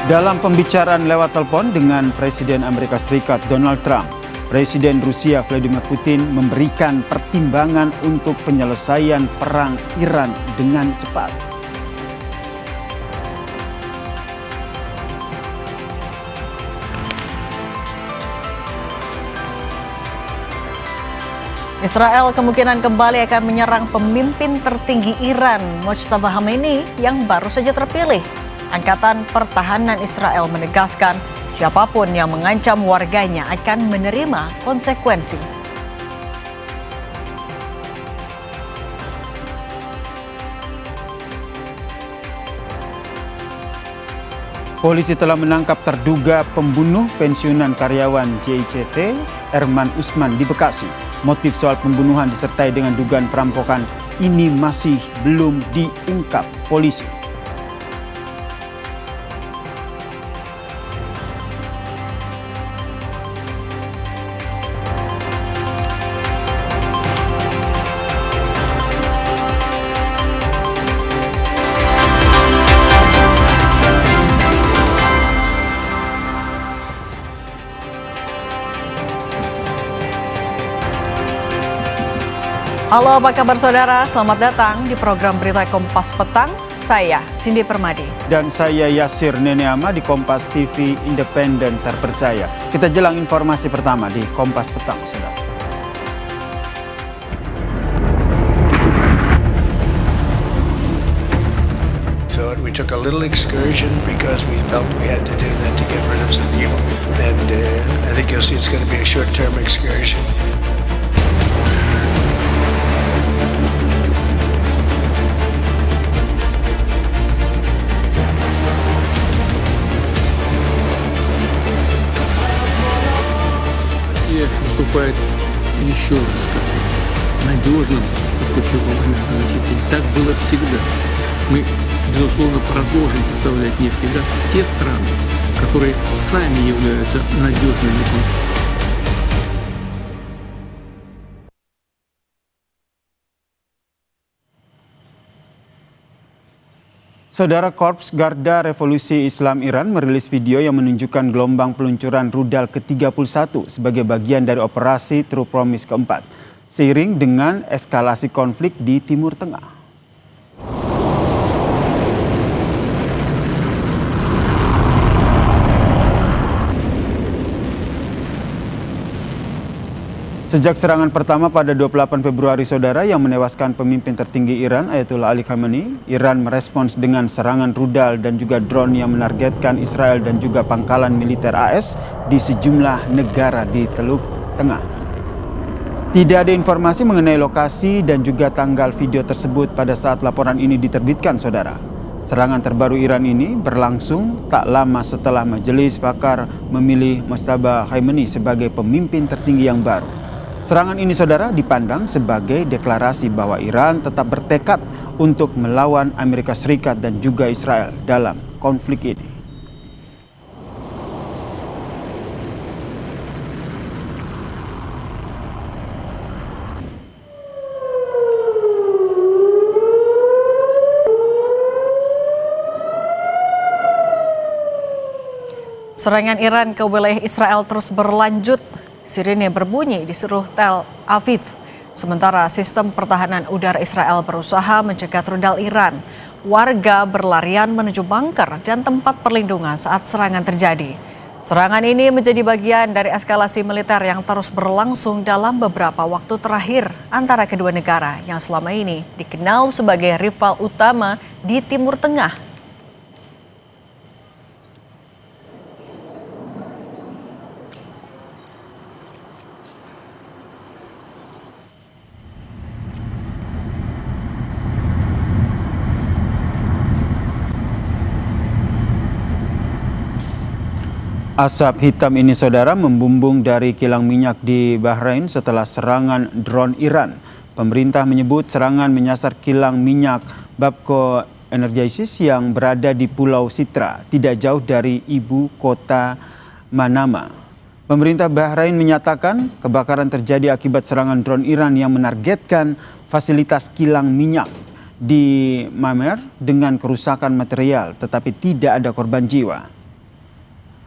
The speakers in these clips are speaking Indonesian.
Dalam pembicaraan lewat telepon dengan Presiden Amerika Serikat Donald Trump, Presiden Rusia Vladimir Putin memberikan pertimbangan untuk penyelesaian perang Iran dengan cepat. Israel kemungkinan kembali akan menyerang pemimpin tertinggi Iran, Mojtaba Khamenei, yang baru saja terpilih. Angkatan Pertahanan Israel menegaskan siapapun yang mengancam warganya akan menerima konsekuensi. Polisi telah menangkap terduga pembunuh pensiunan karyawan JICT, Erman Usman di Bekasi. Motif soal pembunuhan disertai dengan dugaan perampokan ini masih belum diungkap polisi. Halo, apa kabar saudara? Selamat datang di program Berita Kompas Petang. Saya Cindy Permadi. Dan saya Yasir Neneama di Kompas TV Independen Terpercaya. Kita jelang informasi pertama di Kompas Petang, saudara. Thought we took a little excursion because we felt we had to do that to get rid of some evil. And I think you'll see it's going to be a short-term excursion. Выступает еще раз как надежным поставщиком энергоносителей. Так было всегда. Мы, безусловно, продолжим поставлять нефть и газ в те страны, которые сами являются надежными конкурентами. Saudara, Korps Garda Revolusi Islam Iran merilis video yang menunjukkan gelombang peluncuran rudal ke-31 sebagai bagian dari operasi True Promise keempat, seiring dengan eskalasi konflik di Timur Tengah. Sejak serangan pertama pada 28 Februari, saudara, yang menewaskan pemimpin tertinggi Iran, Ayatollah Ali Khamenei, Iran merespons dengan serangan rudal dan juga drone yang menargetkan Israel dan juga pangkalan militer AS di sejumlah negara di Teluk Tengah. Tidak ada informasi mengenai lokasi dan juga tanggal video tersebut pada saat laporan ini diterbitkan, saudara. Serangan terbaru Iran ini berlangsung tak lama setelah Majelis Pakar memilih Mojtaba Khamenei sebagai pemimpin tertinggi yang baru. Serangan ini, saudara, dipandang sebagai deklarasi bahwa Iran tetap bertekad untuk melawan Amerika Serikat dan juga Israel dalam konflik ini. Serangan Iran ke wilayah Israel terus berlanjut. Sirine berbunyi di seluruh Tel Aviv. Sementara sistem pertahanan udara Israel berusaha mencegat rudal Iran. Warga berlarian menuju bunker dan tempat perlindungan saat serangan terjadi. Serangan ini menjadi bagian dari eskalasi militer yang terus berlangsung dalam beberapa waktu terakhir antara kedua negara yang selama ini dikenal sebagai rival utama di Timur Tengah. Asap hitam ini, saudara, membumbung dari kilang minyak di Bahrain setelah serangan drone Iran. Pemerintah menyebut serangan menyasar kilang minyak Bapco Energesis yang berada di Pulau Sitra, tidak jauh dari ibu kota Manama. Pemerintah Bahrain menyatakan kebakaran terjadi akibat serangan drone Iran yang menargetkan fasilitas kilang minyak di Mamer dengan kerusakan material, tetapi tidak ada korban jiwa.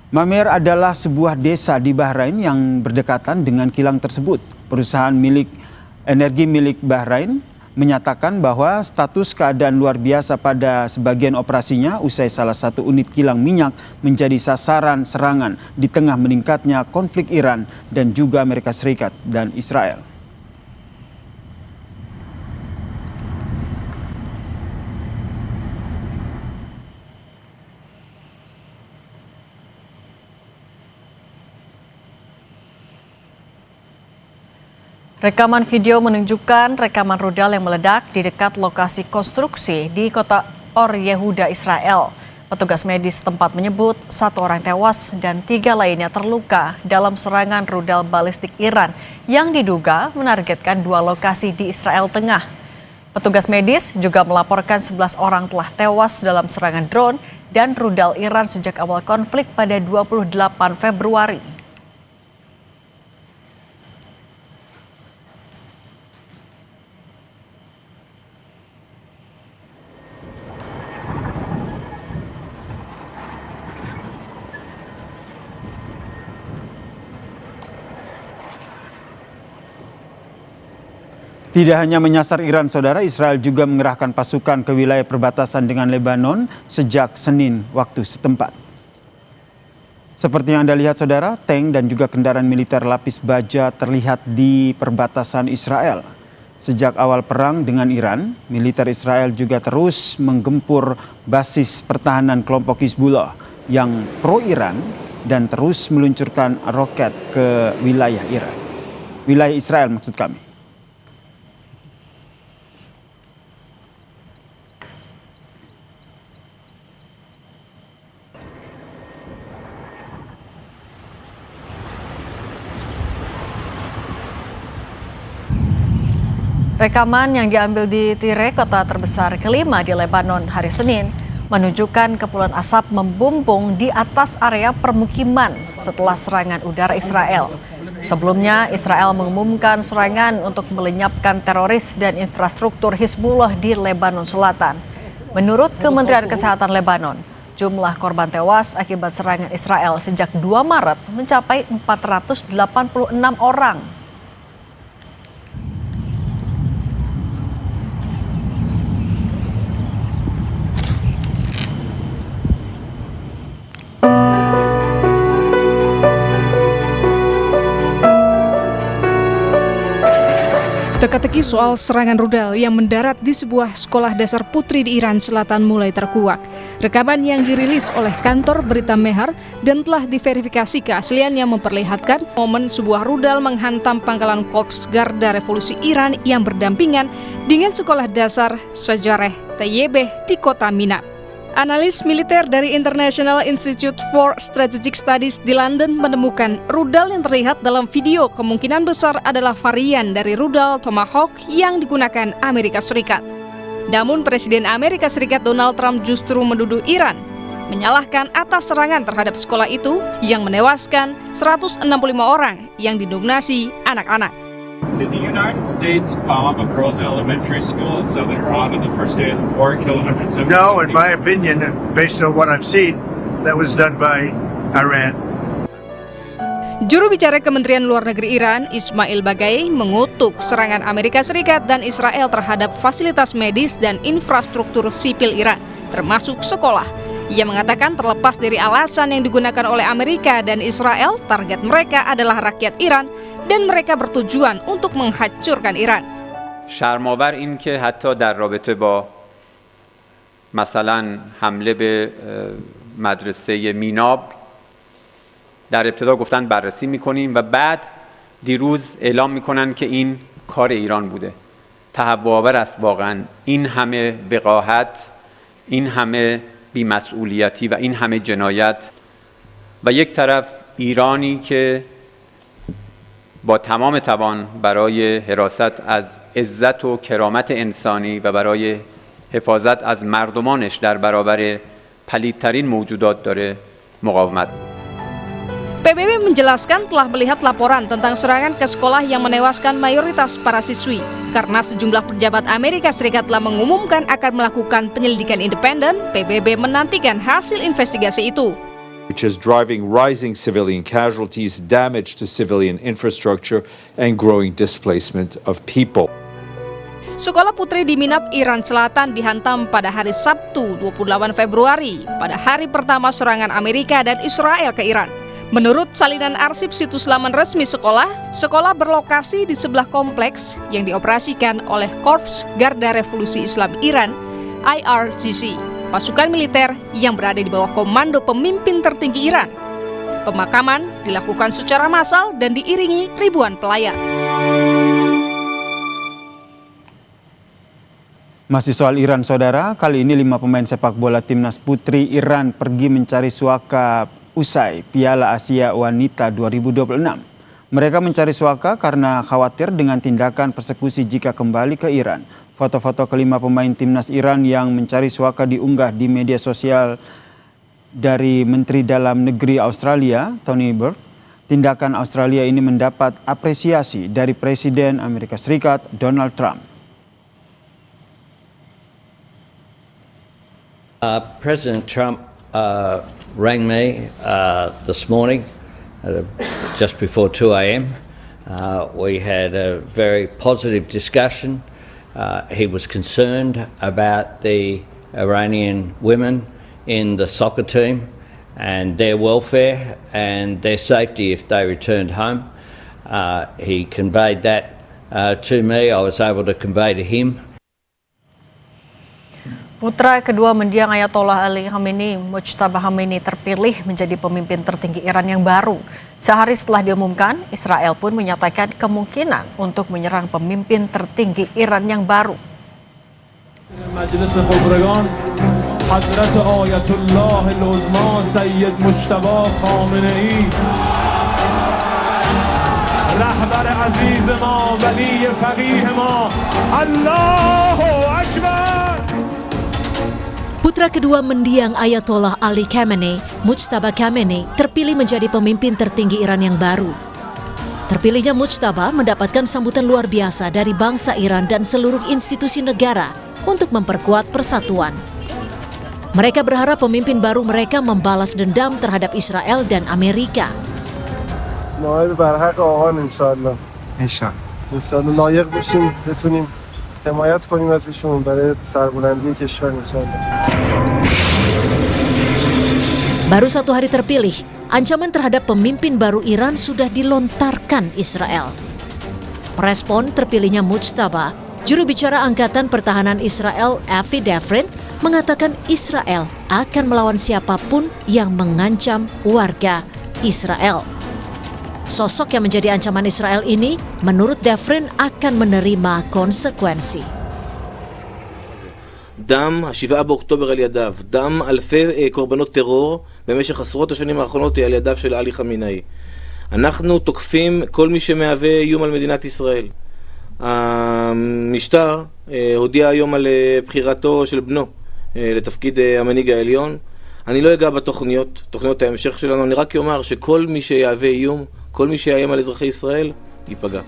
Mamer adalah sebuah desa di Bahrain yang berdekatan dengan kilang tersebut. Perusahaan energi milik Bahrain menyatakan bahwa status keadaan luar biasa pada sebagian operasinya usai salah satu unit kilang minyak menjadi sasaran serangan di tengah meningkatnya konflik Iran dan juga Amerika Serikat dan Israel. Rekaman video menunjukkan rekaman rudal yang meledak di dekat lokasi konstruksi di kota Or Yehuda, Israel. Petugas medis tempat menyebut 1 orang tewas dan 3 lainnya terluka dalam serangan rudal balistik Iran yang diduga menargetkan 2 lokasi di Israel Tengah. Petugas medis juga melaporkan 11 orang telah tewas dalam serangan drone dan rudal Iran sejak awal konflik pada 28 Februari. Tidak hanya menyasar Iran, saudara, Israel juga mengerahkan pasukan ke wilayah perbatasan dengan Lebanon sejak Senin waktu setempat. Seperti yang Anda lihat, saudara, tank dan juga kendaraan militer lapis baja terlihat di perbatasan Israel. Sejak awal perang dengan Iran, militer Israel juga terus menggempur basis pertahanan kelompok Hizbullah yang pro-Iran dan terus meluncurkan roket ke wilayah Iran. Wilayah Israel maksud kami. Rekaman yang diambil di Tire, kota terbesar kelima di Lebanon hari Senin, menunjukkan kepulan asap membumbung di atas area permukiman setelah serangan udara Israel. Sebelumnya, Israel mengumumkan serangan untuk melenyapkan teroris dan infrastruktur Hizbullah di Lebanon Selatan. Menurut Kementerian Kesehatan Lebanon, jumlah korban tewas akibat serangan Israel sejak 2 Maret mencapai 486 orang. Teka-teki soal serangan rudal yang mendarat di sebuah sekolah dasar putri di Iran Selatan mulai terkuak. Rekaman yang dirilis oleh kantor berita Mehr dan telah diverifikasi keasliannya memperlihatkan momen sebuah rudal menghantam pangkalan Korps Garda Revolusi Iran yang berdampingan dengan sekolah dasar Sejareh Tayyibeh di kota Minab. Analis militer dari International Institute for Strategic Studies di London menemukan rudal yang terlihat dalam video kemungkinan besar adalah varian dari rudal Tomahawk yang digunakan Amerika Serikat. Namun Presiden Amerika Serikat Donald Trump justru menuduh Iran menyalahkan atas serangan terhadap sekolah itu yang menewaskan 165 orang yang didominasi anak-anak. Did the United States bomb a girls' elementary school in southern Iran on the first day of the war, kill 170? No, in my opinion, based on what I've seen, that was done by Iran. Juru bicara Kementerian Luar Negeri Iran, Ismail Baghai, mengutuk serangan Amerika Serikat dan Israel terhadap fasilitas medis dan infrastruktur sipil Iran, termasuk sekolah. Ia mengatakan terlepas dari alasan yang digunakan oleh Amerika dan Israel, target mereka adalah rakyat Iran dan mereka bertujuan untuk menghancurkan Iran. شرم‌آور این که حتی در رابطه با مثلا حمله به مدرسه میناب در ابتدا گفتن بررسی می‌کنیم و بعد دیروز اعلام می‌کنن که این کار ایران بوده. تهوع‌آور است واقعا این همه وقاحت، این همه بی‌مسئولیتی و این همه جنایت و یک طرف ایرانی که با تمام توان برای حراست از عزت و کرامت انسانی و برای حفاظت از مردمانش در برابر پلیدترین موجودات داره مقاومت. PBB menjelaskan telah melihat laporan tentang serangan ke sekolah yang menewaskan mayoritas para siswi. Karena sejumlah pejabat Amerika Serikat telah mengumumkan akan melakukan penyelidikan independen, PBB menantikan hasil investigasi itu. which is driving rising civilian casualties, damage to civilian infrastructure, and growing displacement of people. Sekolah putri di Minab, Iran Selatan dihantam pada hari Sabtu 28 Februari pada hari pertama serangan Amerika dan Israel ke Iran. Menurut salinan arsip situs laman resmi sekolah, sekolah berlokasi di sebelah kompleks yang dioperasikan oleh Korps Garda Revolusi Islam Iran, IRGC, pasukan militer yang berada di bawah komando pemimpin tertinggi Iran. Pemakaman dilakukan secara massal dan diiringi ribuan pelayat. Masih soal Iran, saudara, kali ini 5 pemain sepak bola timnas putri Iran pergi mencari suaka usai Piala Asia Wanita 2026. Mereka mencari suaka karena khawatir dengan tindakan persekusi jika kembali ke Iran. Foto-foto kelima pemain timnas Iran yang mencari suaka diunggah di media sosial dari Menteri Dalam Negeri Australia, Tony Burke. Tindakan Australia ini mendapat apresiasi dari Presiden Amerika Serikat, Donald Trump. President Trump rang me this morning just before 2 a.m. We had a very positive discussion. He was concerned about the Iranian women in the soccer team and their welfare and their safety if they returned home. He conveyed that to me. I was able to convey to him. Putra kedua mendiang Ayatollah Ali Khamenei, Mujtaba Khamenei, terpilih menjadi pemimpin tertinggi Iran yang baru. Sehari setelah diumumkan, Israel pun menyatakan kemungkinan untuk menyerang pemimpin tertinggi Iran yang baru. رهبر عزیز ما ولی فقیه ما الله اکبر. Putra kedua mendiang Ayatollah Ali Khamenei, Mujtaba Khamenei, terpilih menjadi pemimpin tertinggi Iran yang baru. Terpilihnya Mujtaba mendapatkan sambutan luar biasa dari bangsa Iran dan seluruh institusi negara untuk memperkuat persatuan. Mereka berharap pemimpin baru mereka membalas dendam terhadap Israel dan Amerika. نایب برحق آقان انشالله انشالله لایق بشیم بتونیم حمایت کنیم ازشون برای سربلندی کشور انشالله. Baru 1 hari terpilih, ancaman terhadap pemimpin baru Iran sudah dilontarkan Israel. Merespon terpilihnya Mujtaba, juru bicara Angkatan Pertahanan Israel Avi Devrin mengatakan Israel akan melawan siapapun yang mengancam warga Israel. Sosok yang menjadi ancaman Israel ini, menurut Devrin, akan menerima konsekuensi. דם ה-7 באוקטובר על ידיו, דם אלפי קורבנות טרור במשך עשרות השנים האחרונות על ידיו של עלי חמינאי. אנחנו תוקפים כל מי שמהווה איום על מדינת ישראל. המשטר הודיע היום על בחירתו של בנו לתפקיד המנהיג העליון. אני לא אגע בתוכניות, תוכניות ההמשך שלנו, אני רק אומר שכל מי שיהווה איום, כל מי שיאיים על אזרחי ישראל, ייפגע.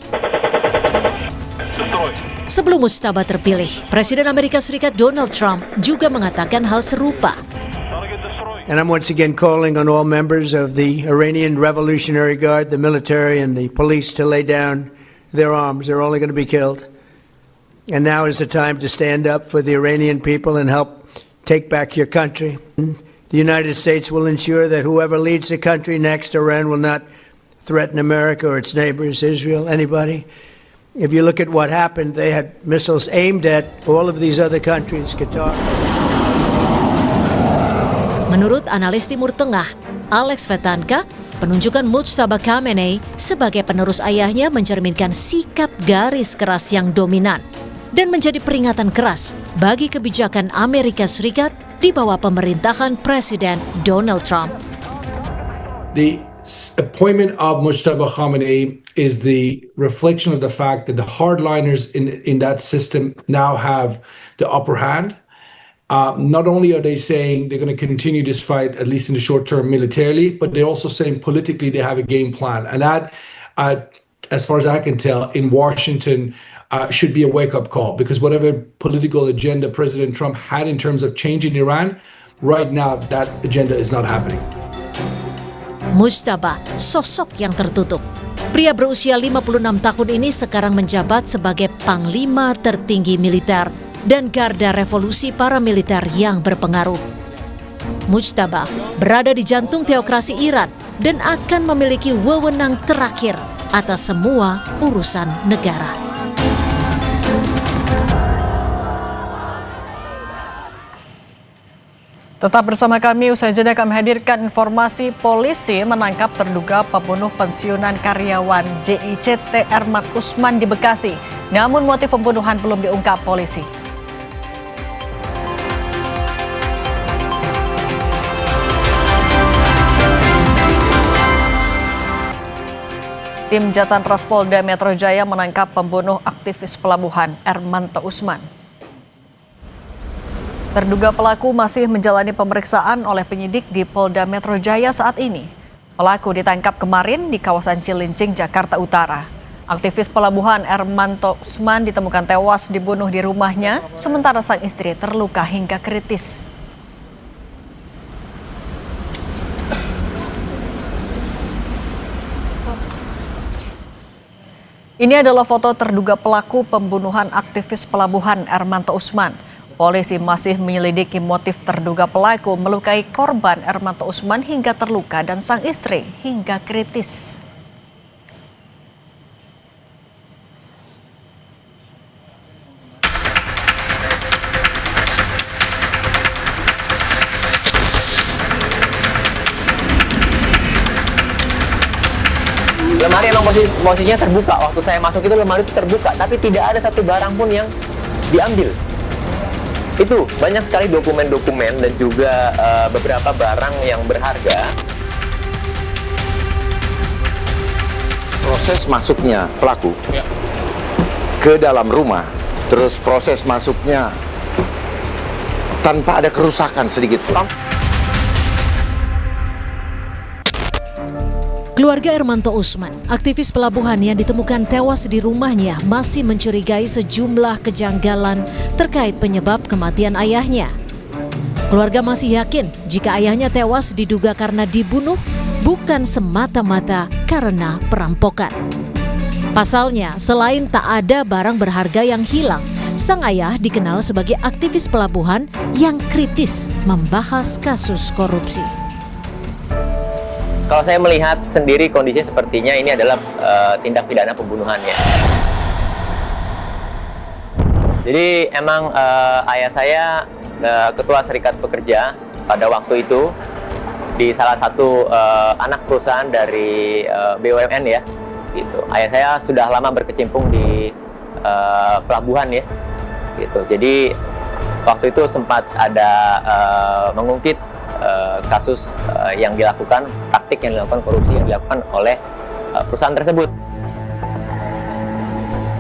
Sebelum Mujtaba terpilih, Presiden Amerika Serikat Donald Trump juga mengatakan hal serupa. And I'm once again calling on all members of the Iranian Revolutionary Guard, the military and the police to lay down their arms. They're only going to be killed. And now is the time to stand up for the Iranian people and help take back your country. The United States will ensure that whoever leads the country next, Iran will not threaten America or its neighbors, Israel, anybody. If you look at what happened, they had missiles aimed at all of these other countries, Qatar. Menurut analis Timur Tengah, Alex Vetanka, penunjukan Mujtaba Khamenei sebagai penerus ayahnya mencerminkan sikap garis keras yang dominan dan menjadi peringatan keras bagi kebijakan Amerika Serikat di bawah pemerintahan Presiden Donald Trump. The appointment of Mujtaba Khamenei is the reflection of the fact that the hardliners in that system now have the upper hand. Not only are they saying they're going to continue this fight, at least in the short term militarily, but they're also saying politically they have a game plan. And that, as far as I can tell, in Washington should be a wake-up call, because whatever political agenda President Trump had in terms of changing Iran, right now that agenda is not happening. Mujtaba, sosok yang tertutup. Pria berusia 56 tahun ini sekarang menjabat sebagai panglima tertinggi militer dan garda revolusi paramiliter yang berpengaruh. Mujtaba berada di jantung teokrasi Iran dan akan memiliki wewenang terakhir atas semua urusan negara. Tetap bersama kami, usai jeda kami hadirkan informasi polisi menangkap terduga pembunuh pensiunan karyawan JICT Erman Usman di Bekasi. Namun motif pembunuhan belum diungkap polisi. Tim Jatan-Ras Polda Metro Jaya menangkap pembunuh aktivis pelabuhan Ermanto Usman. Terduga pelaku masih menjalani pemeriksaan oleh penyidik di Polda Metro Jaya saat ini. Pelaku ditangkap kemarin di kawasan Cilincing, Jakarta Utara. Aktivis pelabuhan Ermanto Usman ditemukan tewas dibunuh di rumahnya, sementara sang istri terluka hingga kritis. Ini adalah foto terduga pelaku pembunuhan aktivis pelabuhan Ermanto Usman. Polisi masih menyelidiki motif terduga pelaku melukai korban Ermanto Usman hingga terluka dan sang istri hingga kritis. Lemari emang posisinya terbuka. Waktu saya masuk itu lemari itu terbuka, tapi tidak ada satu barang pun yang diambil. Itu banyak sekali dokumen-dokumen dan juga beberapa barang yang berharga. Proses masuknya pelaku ke dalam rumah, terus proses masuknya tanpa ada kerusakan sedikit pun. Keluarga Ermanto Usman, aktivis pelabuhan yang ditemukan tewas di rumahnya, masih mencurigai sejumlah kejanggalan terkait penyebab kematian ayahnya. Keluarga masih yakin jika ayahnya tewas diduga karena dibunuh, bukan semata-mata karena perampokan. Pasalnya, selain tak ada barang berharga yang hilang, sang ayah dikenal sebagai aktivis pelabuhan yang kritis membahas kasus korupsi. Kalau saya melihat sendiri kondisinya sepertinya ini adalah tindak pidana pembunuhannya. Jadi emang ayah saya ketua Serikat Pekerja pada waktu itu di salah satu anak perusahaan dari BUMN ya, gitu. Ayah saya sudah lama berkecimpung di pelabuhan ya, gitu. Jadi waktu itu sempat ada mengungkit kasus yang dilakukan, praktik yang dilakukan, korupsi yang dilakukan oleh perusahaan tersebut.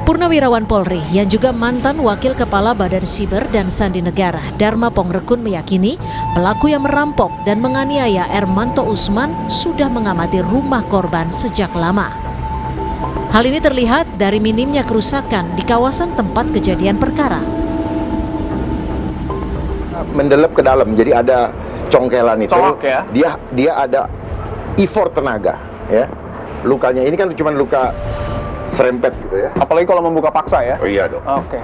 Purnawirawan Polri yang juga mantan Wakil Kepala Badan Siber dan Sandi Negara, Dharma Pongrekun, meyakini pelaku yang merampok dan menganiaya Ermanto Usman sudah mengamati rumah korban sejak lama. Hal ini terlihat dari minimnya kerusakan di kawasan tempat kejadian perkara. Mendelep ke dalam, jadi ada congkelan itu, ya? dia ada effort tenaga, ya. Lukanya ini kan cuma luka serempet gitu ya. Apalagi kalau membuka paksa ya? Oh iya dong. Oke.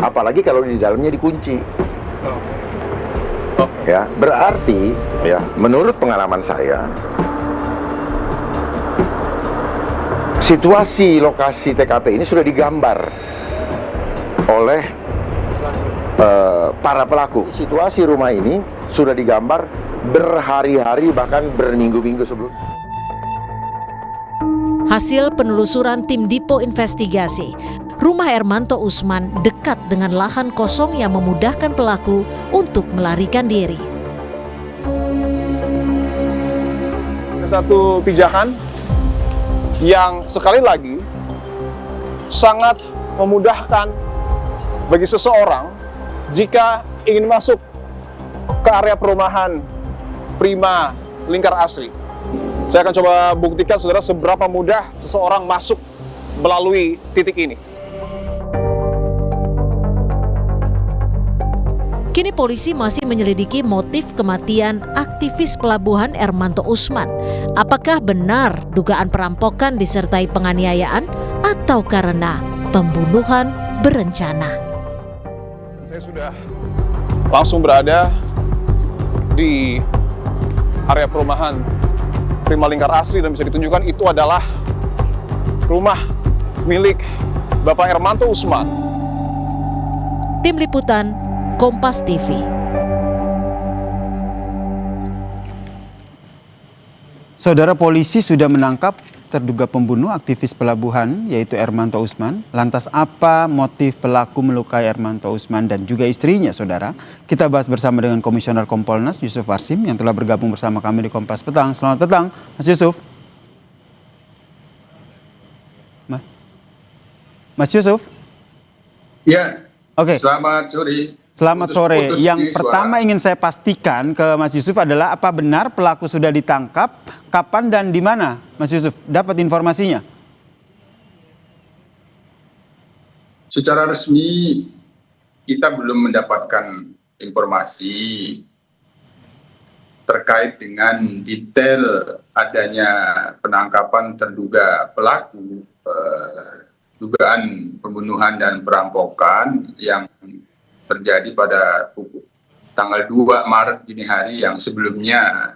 Apalagi kalau di dalamnya dikunci. Ya, berarti ya menurut pengalaman saya, situasi lokasi TKP ini sudah digambar oleh para pelaku. Situasi rumah ini sudah digambar berhari-hari bahkan berminggu-minggu sebelum. Hasil penelusuran tim Dipo Investigasi, rumah Ermanto Usman dekat dengan lahan kosong yang memudahkan pelaku untuk melarikan diri. Satu pijakan yang sekali lagi sangat memudahkan bagi seseorang jika ingin masuk ke area perumahan Prima Lingkar Asri. Saya akan coba buktikan saudara seberapa mudah seseorang masuk melalui titik ini. Kini polisi masih menyelidiki motif kematian aktivis pelabuhan Ermanto Usman. Apakah benar dugaan perampokan disertai penganiayaan atau karena pembunuhan berencana? Saya sudah langsung berada di area perumahan Prima Lingkar Asri dan bisa ditunjukkan itu adalah rumah milik Bapak Ermanto Usman. Tim Liputan Kompas TV. Saudara, polisi sudah menangkap terduga pembunuh aktivis pelabuhan yaitu Ermanto Usman. Lantas apa motif pelaku melukai Ermanto Usman dan juga istrinya, saudara? Kita bahas bersama dengan Komisioner Kompolnas Yusuf Warsim yang telah bergabung bersama kami di Kompas Petang. Selamat petang, Mas Yusuf. Mas Yusuf? Ya. Oke. Selamat sore. Selamat sore. Yang pertama ingin saya pastikan ke Mas Yusuf adalah apa benar pelaku sudah ditangkap, kapan dan di mana, Mas Yusuf? Dapat informasinya? Secara resmi kita belum mendapatkan informasi terkait dengan detail adanya penangkapan terduga pelaku dugaan pembunuhan dan perampokan yang terjadi pada tanggal 2 Maret dini hari yang sebelumnya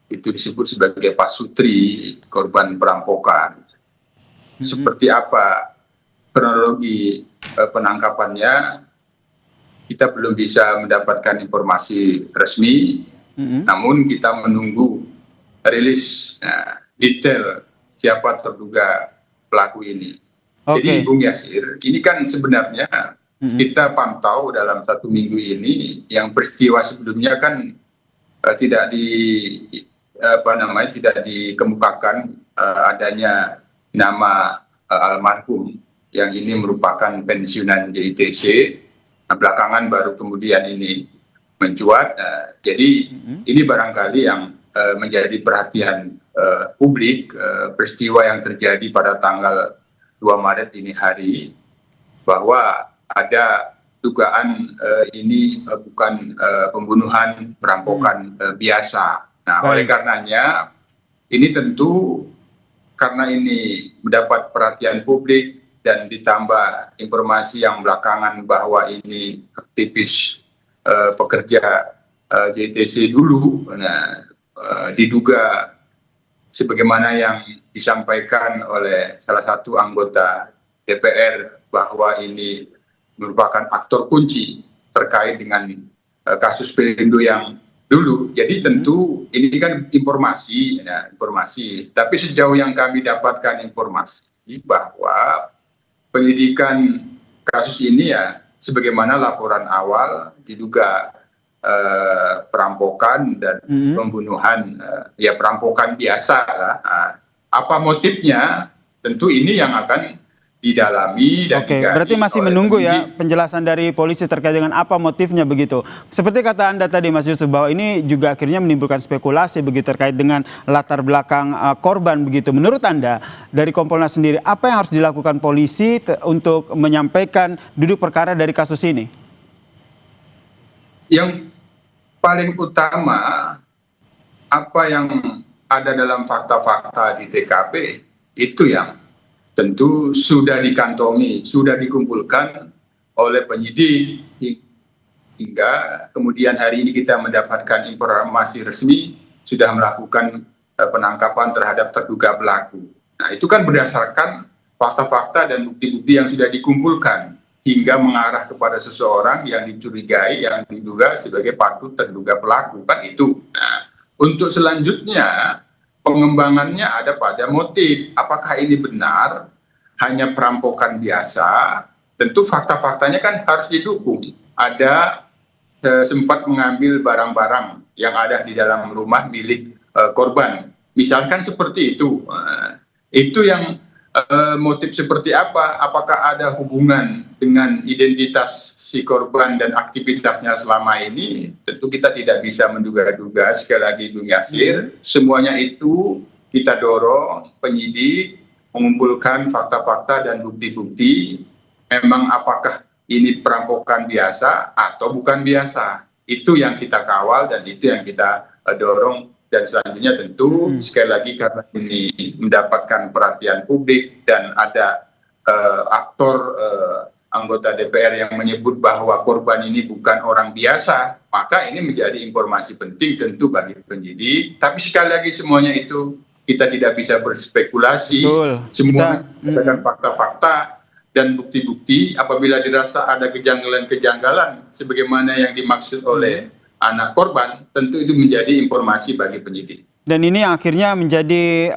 itu disebut sebagai Pak Sutri, korban perampokan. Seperti apa kronologi penangkapannya, kita belum bisa mendapatkan informasi resmi, namun kita menunggu rilis detail siapa terduga pelaku ini. Jadi Bung Yasir, ini kan sebenarnya kita pantau dalam 1 minggu ini yang peristiwa sebelumnya kan tidak dikemukakan adanya nama almarhum yang ini merupakan pensiunan JITC. Belakangan baru kemudian ini mencuat. Jadi ini barangkali yang menjadi perhatian publik, peristiwa yang terjadi pada tanggal 2 Maret ini hari, bahwa ada dugaan ini bukan pembunuhan, perampokan biasa. Nah, oleh karenanya ini tentu karena ini mendapat perhatian publik dan ditambah informasi yang belakangan bahwa ini aktivis pekerja JTC dulu, diduga sebagaimana yang disampaikan oleh salah satu anggota DPR bahwa ini merupakan aktor kunci terkait dengan kasus Perindo yang dulu. Jadi tentu ini kan informasi. Tapi sejauh yang kami dapatkan informasi bahwa penyidikan kasus ini ya sebagaimana laporan awal diduga perampokan dan pembunuhan, ya perampokan biasa lah. Apa motifnya? Tentu ini yang akan didalami dan berarti masih menunggu ya penjelasan dari polisi terkait dengan apa motifnya begitu. Seperti kata Anda tadi Mas Yusuf bahwa ini juga akhirnya menimbulkan spekulasi begitu terkait dengan latar belakang korban begitu. Menurut Anda dari Kompolnas sendiri apa yang harus dilakukan polisi untuk menyampaikan duduk perkara dari kasus ini? Yang paling utama apa yang ada dalam fakta-fakta di TKP itu yang tentu sudah dikantongi, sudah dikumpulkan oleh penyidik hingga kemudian hari ini kita mendapatkan informasi resmi sudah melakukan penangkapan terhadap terduga pelaku. Nah, itu kan berdasarkan fakta-fakta dan bukti-bukti yang sudah dikumpulkan hingga mengarah kepada seseorang yang dicurigai, yang diduga sebagai patut terduga pelaku, kan itu. Nah, untuk selanjutnya pengembangannya ada pada motif. Apakah ini benar hanya perampokan biasa? Tentu fakta-faktanya kan harus didukung. Ada sempat mengambil barang-barang yang ada di dalam rumah milik korban. Misalkan seperti itu. Itu yang motif seperti apa? Apakah ada hubungan dengan identitas si korban dan aktivitasnya selama ini? Tentu kita tidak bisa menduga-duga. Sekali lagi Bung Yasir, semuanya itu kita dorong penyidik mengumpulkan fakta-fakta dan bukti-bukti. Memang apakah ini perampokan biasa atau bukan biasa. Itu yang kita kawal dan itu yang kita dorong. Dan selanjutnya tentu sekali lagi karena ini mendapatkan perhatian publik dan ada aktor anggota DPR yang menyebut bahwa korban ini bukan orang biasa, maka ini menjadi informasi penting tentu bagi penyidik. Tapi sekali lagi semuanya itu kita tidak bisa berspekulasi. Semua berdasarkan fakta-fakta dan bukti-bukti. Apabila dirasa ada kejanggalan-kejanggalan sebagaimana yang dimaksud oleh anak korban, tentu itu menjadi informasi bagi penyidik. Dan ini akhirnya menjadi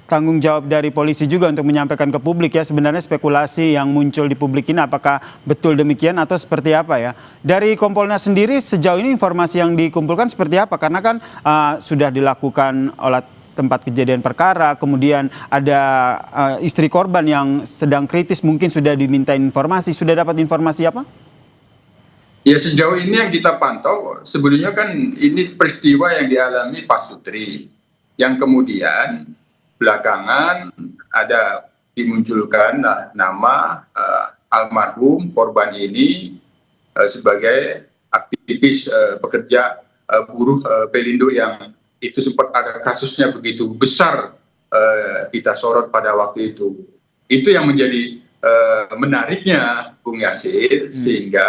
tanggung jawab dari polisi juga untuk menyampaikan ke publik ya, sebenarnya spekulasi yang muncul di publik ini apakah betul demikian atau seperti apa ya. Dari Kompolnas sendiri sejauh ini informasi yang dikumpulkan seperti apa? Karena kan sudah dilakukan olah tempat kejadian perkara, kemudian ada istri korban yang sedang kritis mungkin sudah diminta informasi, sudah dapat informasi apa? Ya sejauh ini yang kita pantau sebelumnya kan ini peristiwa yang dialami Pak Sutri yang kemudian belakangan ada dimunculkan nama almarhum korban ini sebagai aktivis pekerja buruh Pelindo yang itu sempat ada kasusnya begitu besar kita sorot pada waktu itu. Itu yang menjadi menariknya Bung Yasir sehingga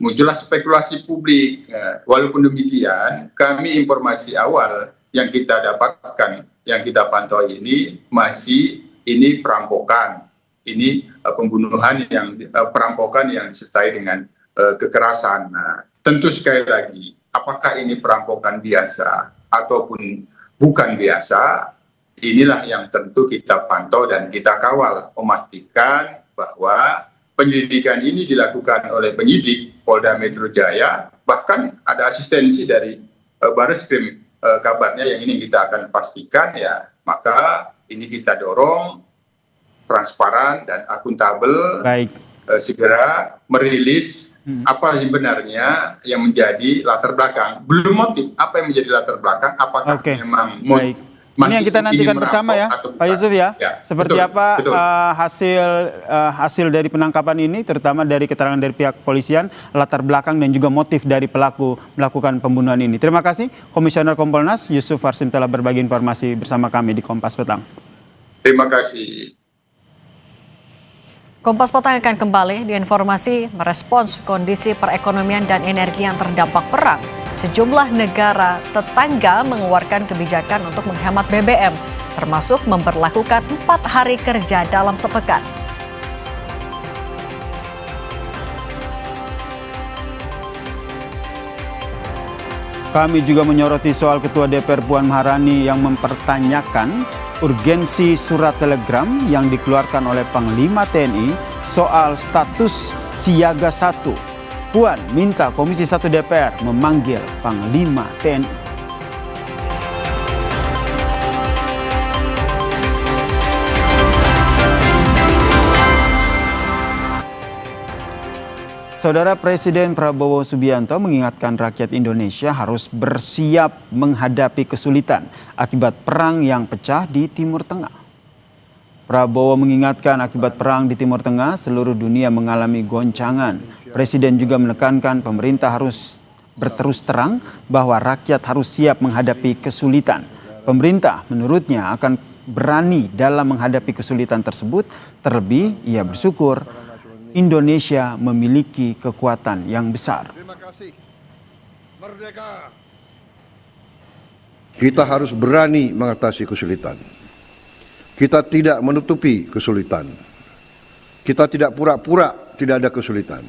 muncullah spekulasi publik. Walaupun demikian kami informasi awal yang kita dapatkan, yang kita pantau ini masih ini perampokan, ini pembunuhan yang perampokan yang disertai dengan kekerasan. Nah, tentu sekali lagi apakah ini perampokan biasa ataupun bukan biasa, inilah yang tentu kita pantau dan kita kawal, memastikan bahwa penyelidikan ini dilakukan oleh penyidik Polda Metro Jaya, bahkan ada asistensi dari Barreskrim kabarnya yang ini kita akan pastikan ya, maka ini kita dorong transparan dan akuntabel. Segera merilis apa sebenarnya yang menjadi latar belakang, belum motif, apa yang menjadi latar belakang, apakah memang motif. Ini yang kita nantikan bersama ya, Pak Yusuf ya. Seperti apa hasil dari penangkapan ini, terutama dari keterangan dari pihak polisian, latar belakang dan juga motif dari pelaku melakukan pembunuhan ini. Terima kasih Komisioner Kompolnas Yusuf Warsim telah berbagi informasi bersama kami di Kompas Petang. Terima kasih. Kompas Petang akan kembali di informasi merespons kondisi perekonomian dan energi yang terdampak perang. Sejumlah negara tetangga mengeluarkan kebijakan untuk menghemat BBM, termasuk memberlakukan 4 hari kerja dalam sepekan. Kami juga menyoroti soal Ketua DPR Puan Maharani yang mempertanyakan urgensi surat telegram yang dikeluarkan oleh Panglima TNI soal status siaga 1. Puan minta Komisi 1 DPR memanggil Panglima TNI. Saudara Presiden Prabowo Subianto mengingatkan rakyat Indonesia harus bersiap menghadapi kesulitan akibat perang yang pecah di Timur Tengah. Prabowo mengingatkan akibat perang di Timur Tengah seluruh dunia mengalami goncangan. Presiden juga menekankan pemerintah harus berterus terang bahwa rakyat harus siap menghadapi kesulitan. Pemerintah menurutnya akan berani dalam menghadapi kesulitan tersebut. Terlebih ia bersyukur Indonesia memiliki kekuatan yang besar. Terima kasih. Merdeka. Kita harus berani mengatasi kesulitan. Kita tidak menutupi kesulitan. Kita tidak pura-pura tidak ada kesulitan.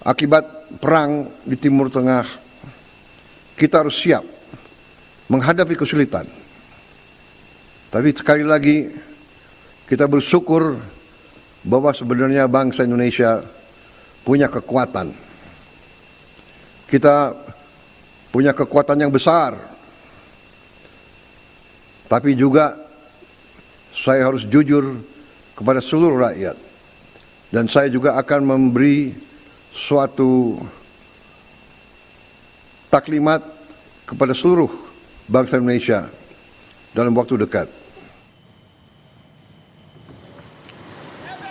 Akibat perang di Timur Tengah, kita harus siap menghadapi kesulitan. Tapi sekali lagi, kita bersyukur bahwa sebenarnya bangsa Indonesia punya kekuatan. Kita punya kekuatan yang besar. Tapi juga saya harus jujur kepada seluruh rakyat. Dan saya juga akan memberi suatu taklimat kepada seluruh bangsa Indonesia dalam waktu dekat.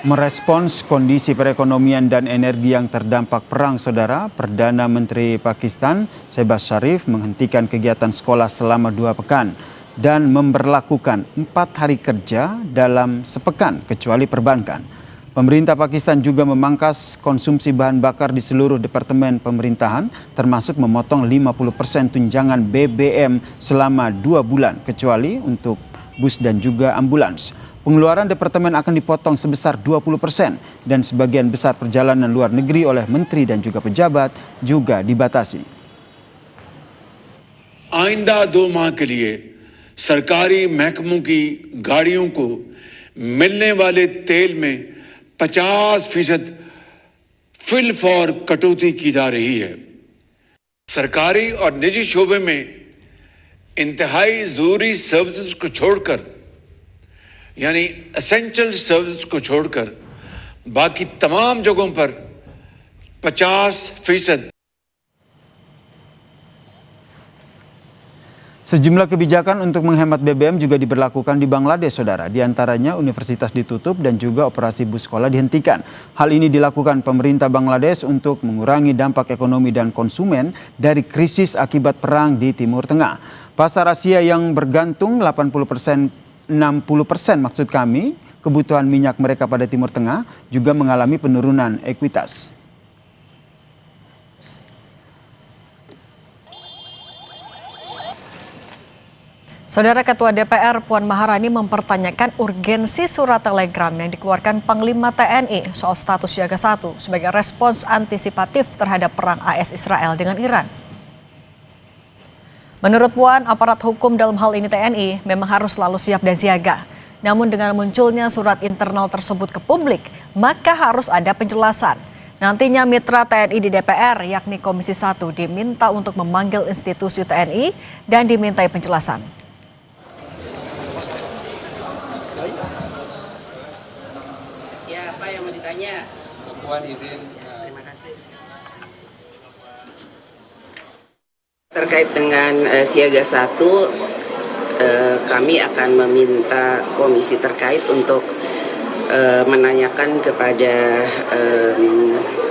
Merespons kondisi perekonomian dan energi yang terdampak perang, Saudara, Perdana Menteri Pakistan Shehbaz Sharif menghentikan kegiatan sekolah selama 2 pekan dan memberlakukan 4 hari kerja dalam sepekan kecuali perbankan. Pemerintah Pakistan juga memangkas konsumsi bahan bakar di seluruh departemen pemerintahan, termasuk memotong 50% tunjangan BBM selama 2 bulan, kecuali untuk bus dan juga ambulans. Pengeluaran departemen akan dipotong sebesar 20% dan sebagian besar perjalanan luar negeri oleh menteri dan juga pejabat juga dibatasi. आइंदा 2 माह के लिए सरकारी महकमों की गाड़ियों को मिलने वाले तेल में 50% फिल फॉर कटौती की जा रही है। सरकारी और निजी शोबे में इंतहाई जरूरी सर्विसेज को छोड़कर यानी एसेंशियल सर्विस को छोड़कर बाकी तमाम जगहों पर 50%। Sejumlah kebijakan untuk menghemat BBM juga diberlakukan di Bangladesh, Saudara. Di antaranya universitas ditutup dan juga operasi bus sekolah dihentikan. Hal ini dilakukan pemerintah Bangladesh untuk mengurangi dampak ekonomi dan konsumen dari krisis akibat perang di Timur Tengah. Pasar Asia yang bergantung 60% maksud kami, kebutuhan minyak mereka pada Timur Tengah juga mengalami penurunan ekuitas. Saudara Ketua DPR Puan Maharani mempertanyakan urgensi surat telegram yang dikeluarkan Panglima TNI soal status siaga 1 sebagai respons antisipatif terhadap perang AS Israel dengan Iran. Menurut Puan, aparat hukum dalam hal ini TNI memang harus selalu siap dan siaga. Namun dengan munculnya surat internal tersebut ke publik, maka harus ada penjelasan. Nantinya mitra TNI di DPR, yakni Komisi 1, diminta untuk memanggil institusi TNI dan dimintai penjelasan. Ya, apa yang mau ditanya? Puan izin. Terima kasih. Terkait dengan siaga 1, kami akan meminta komisi terkait untuk menanyakan kepada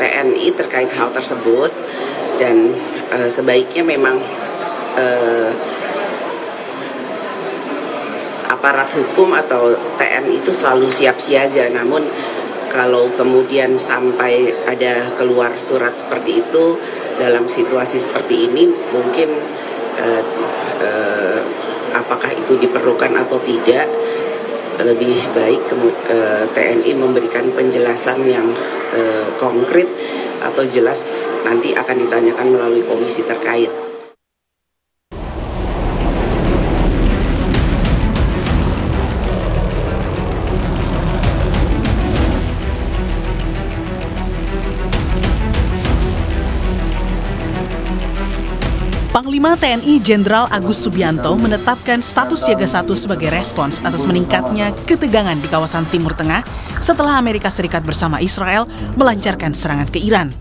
TNI terkait hal tersebut, dan sebaiknya memang aparat hukum atau TNI itu selalu siap siaga. Namun kalau kemudian sampai ada keluar surat seperti itu dalam situasi seperti ini, mungkin apakah itu diperlukan atau tidak, lebih baik TNI memberikan penjelasan yang konkret atau jelas, nanti akan ditanyakan melalui komisi terkait. Panglima TNI Jenderal Agus Subianto menetapkan status siaga 1 sebagai respons atas meningkatnya ketegangan di kawasan Timur Tengah setelah Amerika Serikat bersama Israel melancarkan serangan ke Iran.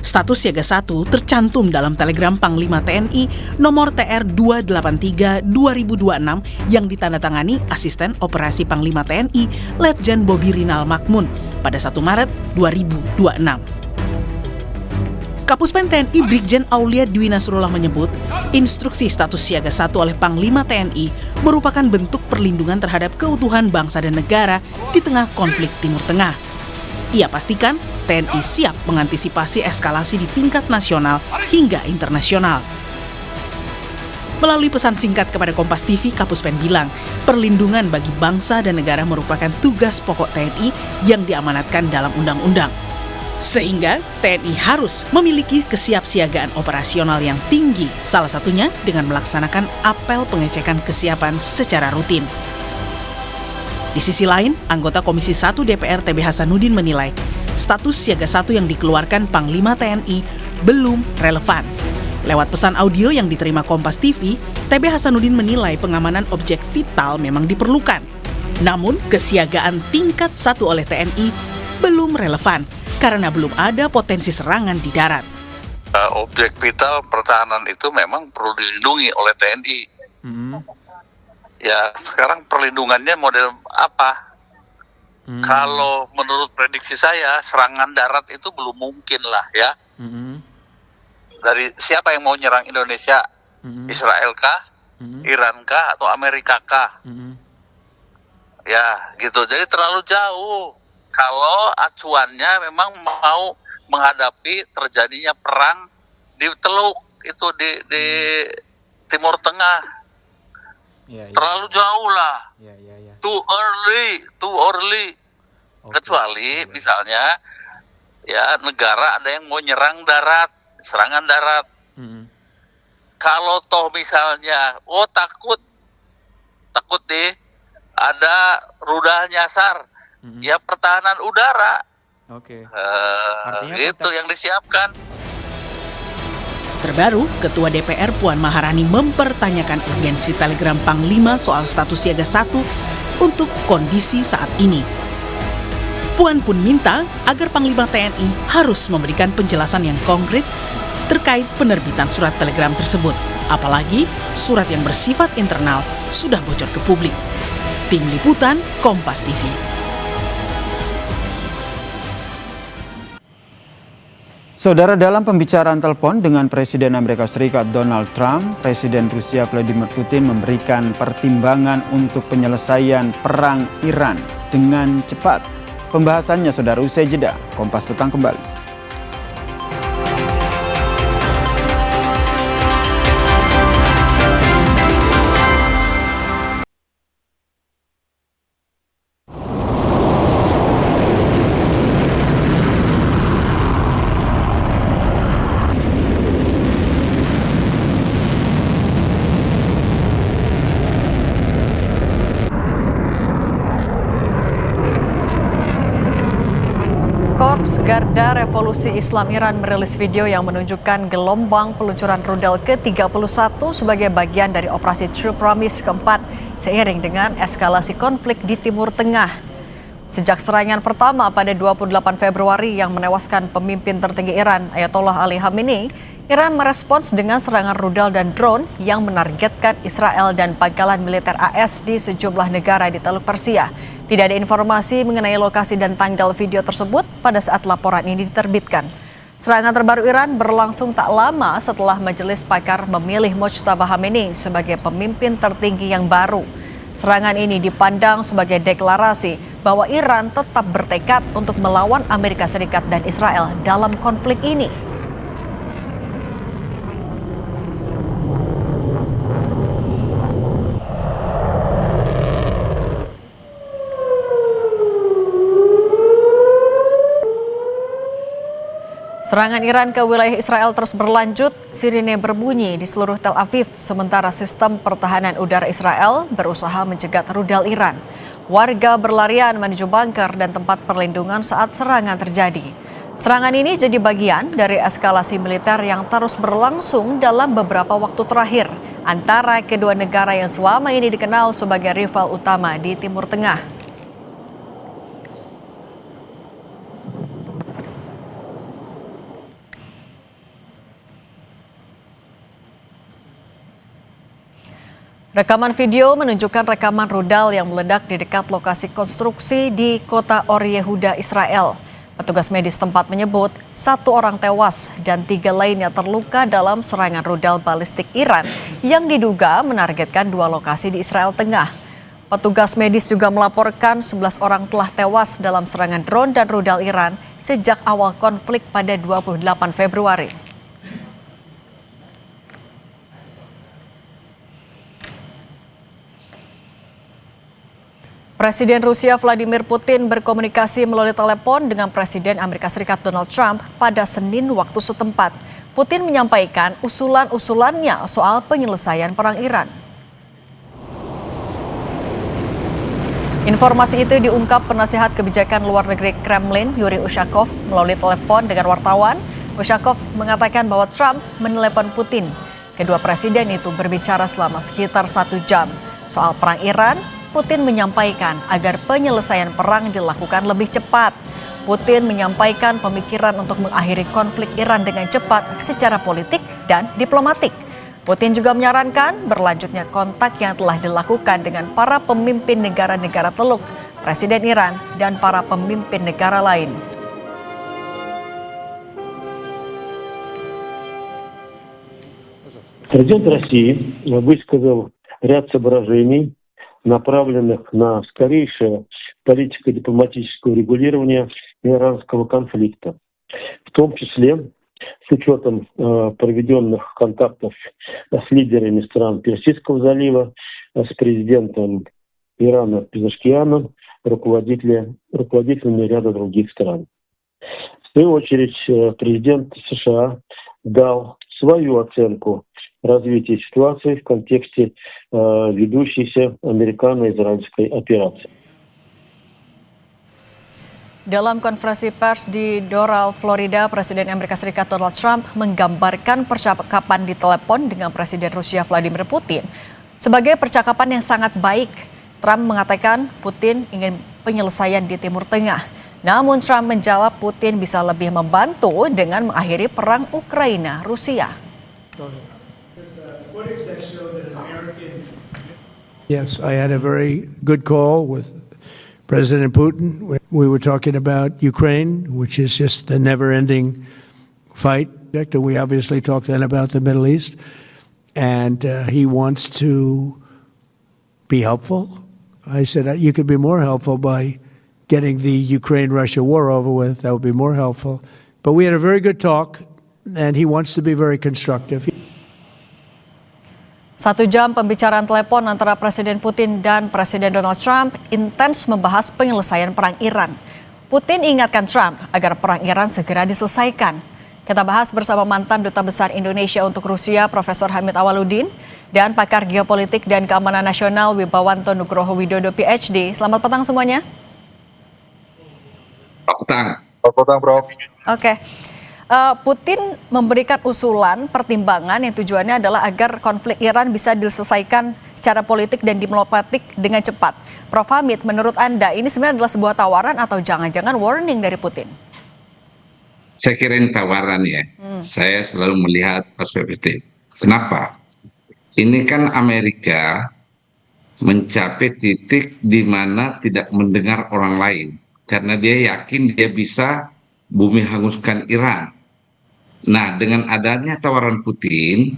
Status siaga 1 tercantum dalam telegram Panglima TNI nomor TR 283/2026 yang ditandatangani Asisten Operasi Panglima TNI Letjen Bobi Rinal Makmun pada 1 Maret 2026. Kapuspen TNI Brigjen Aulia Dwi Nasrullah menyebut, instruksi status siaga 1 oleh Panglima TNI merupakan bentuk perlindungan terhadap keutuhan bangsa dan negara di tengah konflik Timur Tengah. Ia pastikan TNI siap mengantisipasi eskalasi di tingkat nasional hingga internasional. Melalui pesan singkat kepada Kompas TV, Kapuspen bilang, perlindungan bagi bangsa dan negara merupakan tugas pokok TNI yang diamanatkan dalam undang-undang. Sehingga TNI harus memiliki kesiapsiagaan operasional yang tinggi, salah satunya dengan melaksanakan apel pengecekan kesiapan secara rutin. Di sisi lain, anggota Komisi 1 DPR TB Hasanuddin menilai status siaga 1 yang dikeluarkan Panglima TNI belum relevan. Lewat pesan audio yang diterima Kompas TV, TB Hasanuddin menilai pengamanan objek vital memang diperlukan. Namun, kesiagaan tingkat 1 oleh TNI belum relevan karena belum ada potensi serangan di darat. Objek vital pertahanan itu memang perlu dilindungi oleh TNI. Ya, sekarang perlindungannya model apa? Kalau menurut prediksi saya serangan darat itu belum mungkin lah ya. Dari siapa yang mau nyerang Indonesia? Israel kah? Iran kah? Atau Amerika kah? Ya gitu, jadi terlalu jauh. Kalau acuannya memang mau menghadapi terjadinya perang di Teluk itu di Timur Tengah, terlalu jauh lah. Too early. Kecuali misalnya ya negara ada yang mau nyerang darat, serangan darat. Kalau toh misalnya takut deh ada rudal nyasar, ya pertahanan udara. Itu yang disiapkan. Terbaru, Ketua DPR Puan Maharani mempertanyakan urgensi telegram Panglima soal status siaga 1 untuk kondisi saat ini. Puan pun minta agar Panglima TNI harus memberikan penjelasan yang konkret terkait penerbitan surat telegram tersebut. Apalagi surat yang bersifat internal sudah bocor ke publik. Tim Liputan Kompas TV. Saudara, dalam pembicaraan telepon dengan Presiden Amerika Serikat Donald Trump, Presiden Rusia Vladimir Putin memberikan pertimbangan untuk penyelesaian perang Iran dengan cepat. Pembahasannya, saudara, usai jeda. Kompas Petang kembali. Korps Garda Revolusi Islam Iran merilis video yang menunjukkan gelombang peluncuran rudal ke-31 sebagai bagian dari operasi True Promise keempat seiring dengan eskalasi konflik di Timur Tengah. Sejak serangan pertama pada 28 Februari yang menewaskan pemimpin tertinggi Iran, Ayatollah Ali Khamenei, Iran merespons dengan serangan rudal dan drone yang menargetkan Israel dan pangkalan militer AS di sejumlah negara di Teluk Persia. Tidak ada informasi mengenai lokasi dan tanggal video tersebut pada saat laporan ini diterbitkan. Serangan terbaru Iran berlangsung tak lama setelah Majelis Pakar memilih Mojtaba Khamenei sebagai pemimpin tertinggi yang baru. Serangan ini dipandang sebagai deklarasi bahwa Iran tetap bertekad untuk melawan Amerika Serikat dan Israel dalam konflik ini. Serangan Iran ke wilayah Israel terus berlanjut, sirine berbunyi di seluruh Tel Aviv, sementara sistem pertahanan udara Israel berusaha mencegat rudal Iran. Warga berlarian menuju bunker dan tempat perlindungan saat serangan terjadi. Serangan ini jadi bagian dari eskalasi militer yang terus berlangsung dalam beberapa waktu terakhir antara kedua negara yang selama ini dikenal sebagai rival utama di Timur Tengah. Rekaman video menunjukkan rekaman rudal yang meledak di dekat lokasi konstruksi di kota Or Yehuda, Israel. Petugas medis tempat menyebut 1 orang tewas dan 3 lainnya terluka dalam serangan rudal balistik Iran yang diduga menargetkan 2 lokasi di Israel Tengah. Petugas medis juga melaporkan 11 orang telah tewas dalam serangan drone dan rudal Iran sejak awal konflik pada 28 Februari. Presiden Rusia Vladimir Putin berkomunikasi melalui telepon dengan Presiden Amerika Serikat Donald Trump pada Senin waktu setempat. Putin menyampaikan usulan-usulannya soal penyelesaian perang Iran. Informasi itu diungkap penasihat kebijakan luar negeri Kremlin, Yuri Ushakov, melalui telepon dengan wartawan. Ushakov mengatakan bahwa Trump menelepon Putin. Kedua presiden itu berbicara selama sekitar 1 jam. Soal perang Iran, Putin menyampaikan agar penyelesaian perang dilakukan lebih cepat. Putin menyampaikan pemikiran untuk mengakhiri konflik Iran dengan cepat secara politik dan diplomatik. Putin juga menyarankan berlanjutnya kontak yang telah dilakukan dengan para pemimpin negara-negara Teluk Presiden Iran, dan para pemimpin negara lain. Президент России высказал ряд соображений, направленных на скорейшее политико-дипломатическое урегулирование иранского конфликта, в том числе с учетом проведенных контактов с лидерами стран Персидского залива, с президентом Ирана Пезешкианом, руководителями ряда других стран. В свою очередь, президент США дал свою оценку развития ситуации в контексте ведущейся американо-израильской операции. Dalam konferensi pers di Doral, Florida, Presiden Amerika Serikat Donald Trump menggambarkan percakapan di telepon dengan Presiden Rusia Vladimir Putin sebagai percakapan yang sangat baik. Trump mengatakan Putin ingin penyelesaian di Timur Tengah. Namun Trump menjawab Putin bisa lebih membantu dengan mengakhiri perang Ukraina-Rusia. Yes, I had a very good call with President Putin. We were talking about Ukraine, which is just a never-ending fight. We obviously talked then about the Middle East, and he wants to be helpful. I said, you could be more helpful by getting the Ukraine-Russia war over with. That would be more helpful. But we had a very good talk, and he wants to be very constructive. 1 jam pembicaraan telepon antara Presiden Putin dan Presiden Donald Trump intens membahas penyelesaian perang Iran. Putin ingatkan Trump agar perang Iran segera diselesaikan. Kita bahas bersama mantan Duta Besar Indonesia untuk Rusia, Profesor Hamid Awaludin, dan pakar geopolitik dan keamanan nasional Wibawanto Nugroho Widodo PhD. Selamat petang semuanya. Selamat petang. Selamat petang, Prof. Oke. Putin memberikan usulan pertimbangan yang tujuannya adalah agar konflik Iran bisa diselesaikan secara politik dan diplomatik dengan cepat. Prof. Hamid, menurut Anda ini sebenarnya adalah sebuah tawaran atau jangan-jangan warning dari Putin? Saya kira ini tawaran ya. Saya selalu melihat aspek positif. Kenapa? Ini kan Amerika mencapai titik di mana tidak mendengar orang lain. Karena dia yakin dia bisa bumi hanguskan Iran. Nah, dengan adanya tawaran Putin,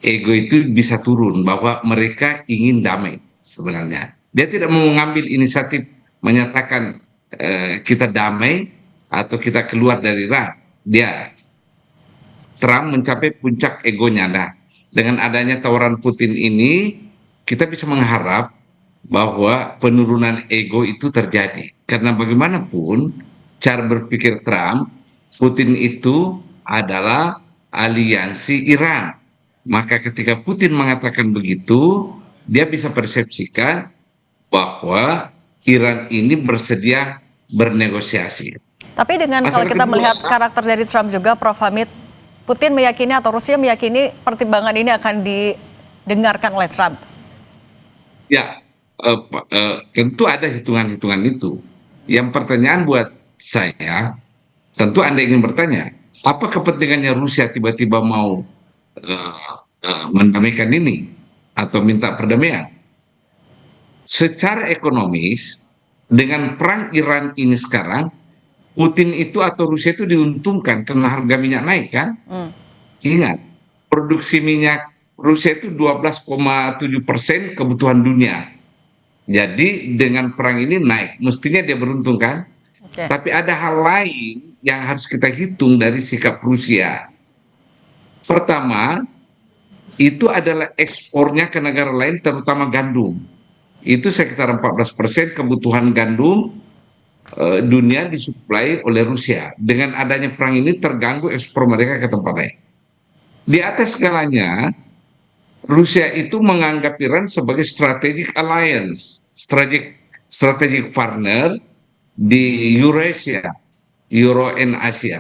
ego itu bisa turun bahwa mereka ingin damai sebenarnya. Dia tidak mau mengambil inisiatif menyatakan kita damai atau kita keluar dari Iran. Trump mencapai puncak egonya. Nah, dengan adanya tawaran Putin ini, kita bisa mengharap bahwa penurunan ego itu terjadi. Karena bagaimanapun cara berpikir Trump, Putin itu adalah aliansi Iran. Maka ketika Putin mengatakan begitu, dia bisa persepsikan bahwa Iran ini bersedia bernegosiasi. Tapi dengan kalau kita melihat karakter dari Trump juga, Prof. Hamid, Putin meyakini atau Rusia meyakini pertimbangan ini akan didengarkan oleh Trump. Ya, tentu ada hitungan-hitungan itu. Yang pertanyaan buat saya, tentu Anda ingin bertanya, apa kepentingannya Rusia tiba-tiba mau mendamaikan ini atau minta perdamaian? Secara ekonomis, dengan perang Iran ini sekarang, Putin itu atau Rusia itu diuntungkan karena harga minyak naik kan? Ingat, produksi minyak Rusia itu 12,7% kebutuhan dunia. Jadi dengan perang ini naik, mestinya dia beruntung kan? Tapi ada hal lain yang harus kita hitung dari sikap Rusia. Pertama, itu adalah ekspornya ke negara lain, terutama gandum. Itu sekitar 14% kebutuhan gandum dunia disuplai oleh Rusia. Dengan adanya perang ini terganggu ekspor mereka ke tempat lain. Di atas segalanya, Rusia itu menganggap Iran sebagai strategic alliance, strategic partner di Eurasia, Euro and Asia.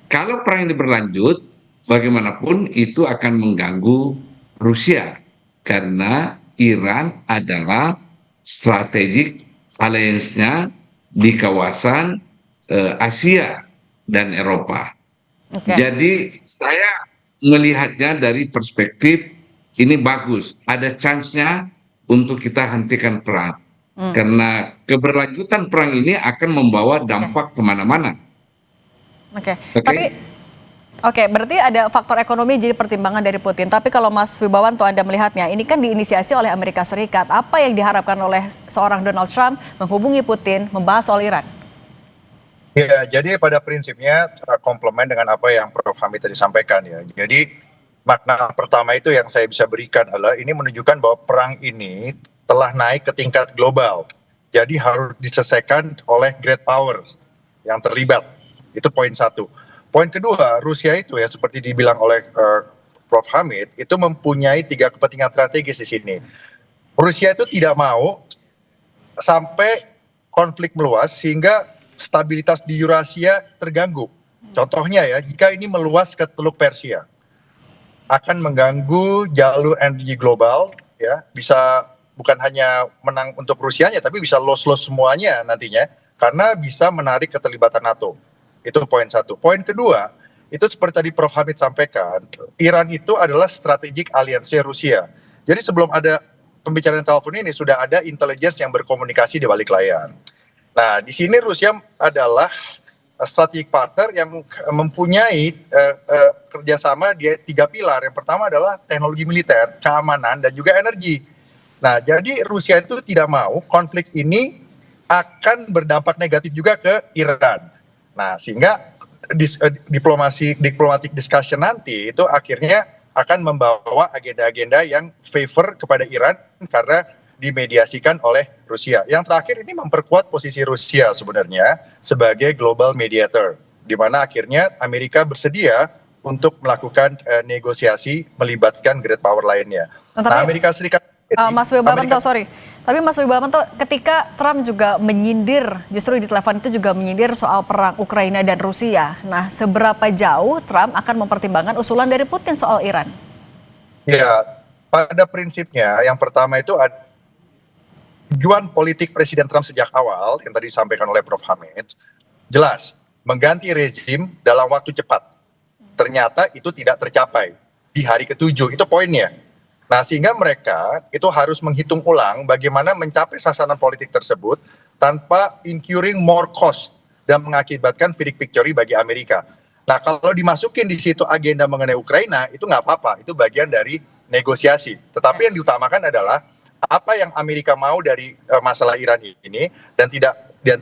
Kalau perang ini berlanjut, bagaimanapun itu akan mengganggu Rusia karena Iran adalah strategic alliance-nya di kawasan Asia dan Eropa. Jadi saya melihatnya dari perspektif ini bagus, ada chance-nya untuk kita hentikan perang. Karena keberlanjutan perang ini akan membawa dampak kemana-mana. Oke, berarti ada faktor ekonomi jadi pertimbangan dari Putin. Tapi kalau Mas Wibawanto, Anda melihatnya, ini kan diinisiasi oleh Amerika Serikat. Apa yang diharapkan oleh seorang Donald Trump menghubungi Putin membahas soal Iran? Ya, jadi pada prinsipnya komplement dengan apa yang Prof. Hamid tadi sampaikan ya. Jadi makna pertama itu yang saya bisa berikan adalah ini menunjukkan bahwa perang ini telah naik ke tingkat global. Jadi harus diselesaikan oleh great powers yang terlibat. Itu poin satu. Poin kedua, Rusia itu ya seperti dibilang oleh Prof. Hamid, itu mempunyai 3 kepentingan strategis di sini. Rusia itu tidak mau sampai konflik meluas sehingga stabilitas di Eurasia terganggu. Contohnya ya, jika ini meluas ke Teluk Persia, akan mengganggu jalur energi global, ya bisa bukan hanya menang untuk Rusianya, tapi bisa loss-loss semuanya nantinya, karena bisa menarik keterlibatan NATO. Itu poin satu. Poin kedua, itu seperti tadi Prof. Hamid sampaikan, Iran itu adalah strategic alliance Rusia. Jadi sebelum ada pembicaraan telepon ini, sudah ada intelligence yang berkomunikasi di balik layar. Nah, di sini Rusia adalah strategic partner yang mempunyai kerjasama di 3 pilar. Yang pertama adalah teknologi militer, keamanan, dan juga energi. Nah, jadi Rusia itu tidak mau konflik ini akan berdampak negatif juga ke Iran. Nah, sehingga diplomatic discussion nanti itu akhirnya akan membawa agenda-agenda yang favor kepada Iran karena dimediasikan oleh Rusia. Yang terakhir ini memperkuat posisi Rusia sebenarnya sebagai global mediator, di mana akhirnya Amerika bersedia untuk melakukan negosiasi melibatkan great power lainnya. Nah, Amerika Serikat Mas Wibawanto, tapi Mas Wibawanto, ketika Trump juga menyindir, justru di telepon itu juga menyindir soal perang Ukraina dan Rusia. Nah, seberapa jauh Trump akan mempertimbangkan usulan dari Putin soal Iran? Ya, pada prinsipnya yang pertama itu ada tujuan politik Presiden Trump sejak awal yang tadi disampaikan oleh Prof. Hamid, jelas mengganti rezim dalam waktu cepat. Ternyata itu tidak tercapai di hari ke-7, itu poinnya. Nah, sehingga mereka itu harus menghitung ulang bagaimana mencapai sasaran politik tersebut tanpa incurring more cost dan mengakibatkan victory bagi Amerika. Nah, kalau dimasukin di situ agenda mengenai Ukraina, itu nggak apa-apa, itu bagian dari negosiasi. Tetapi yang diutamakan adalah apa yang Amerika mau dari masalah Iran ini dan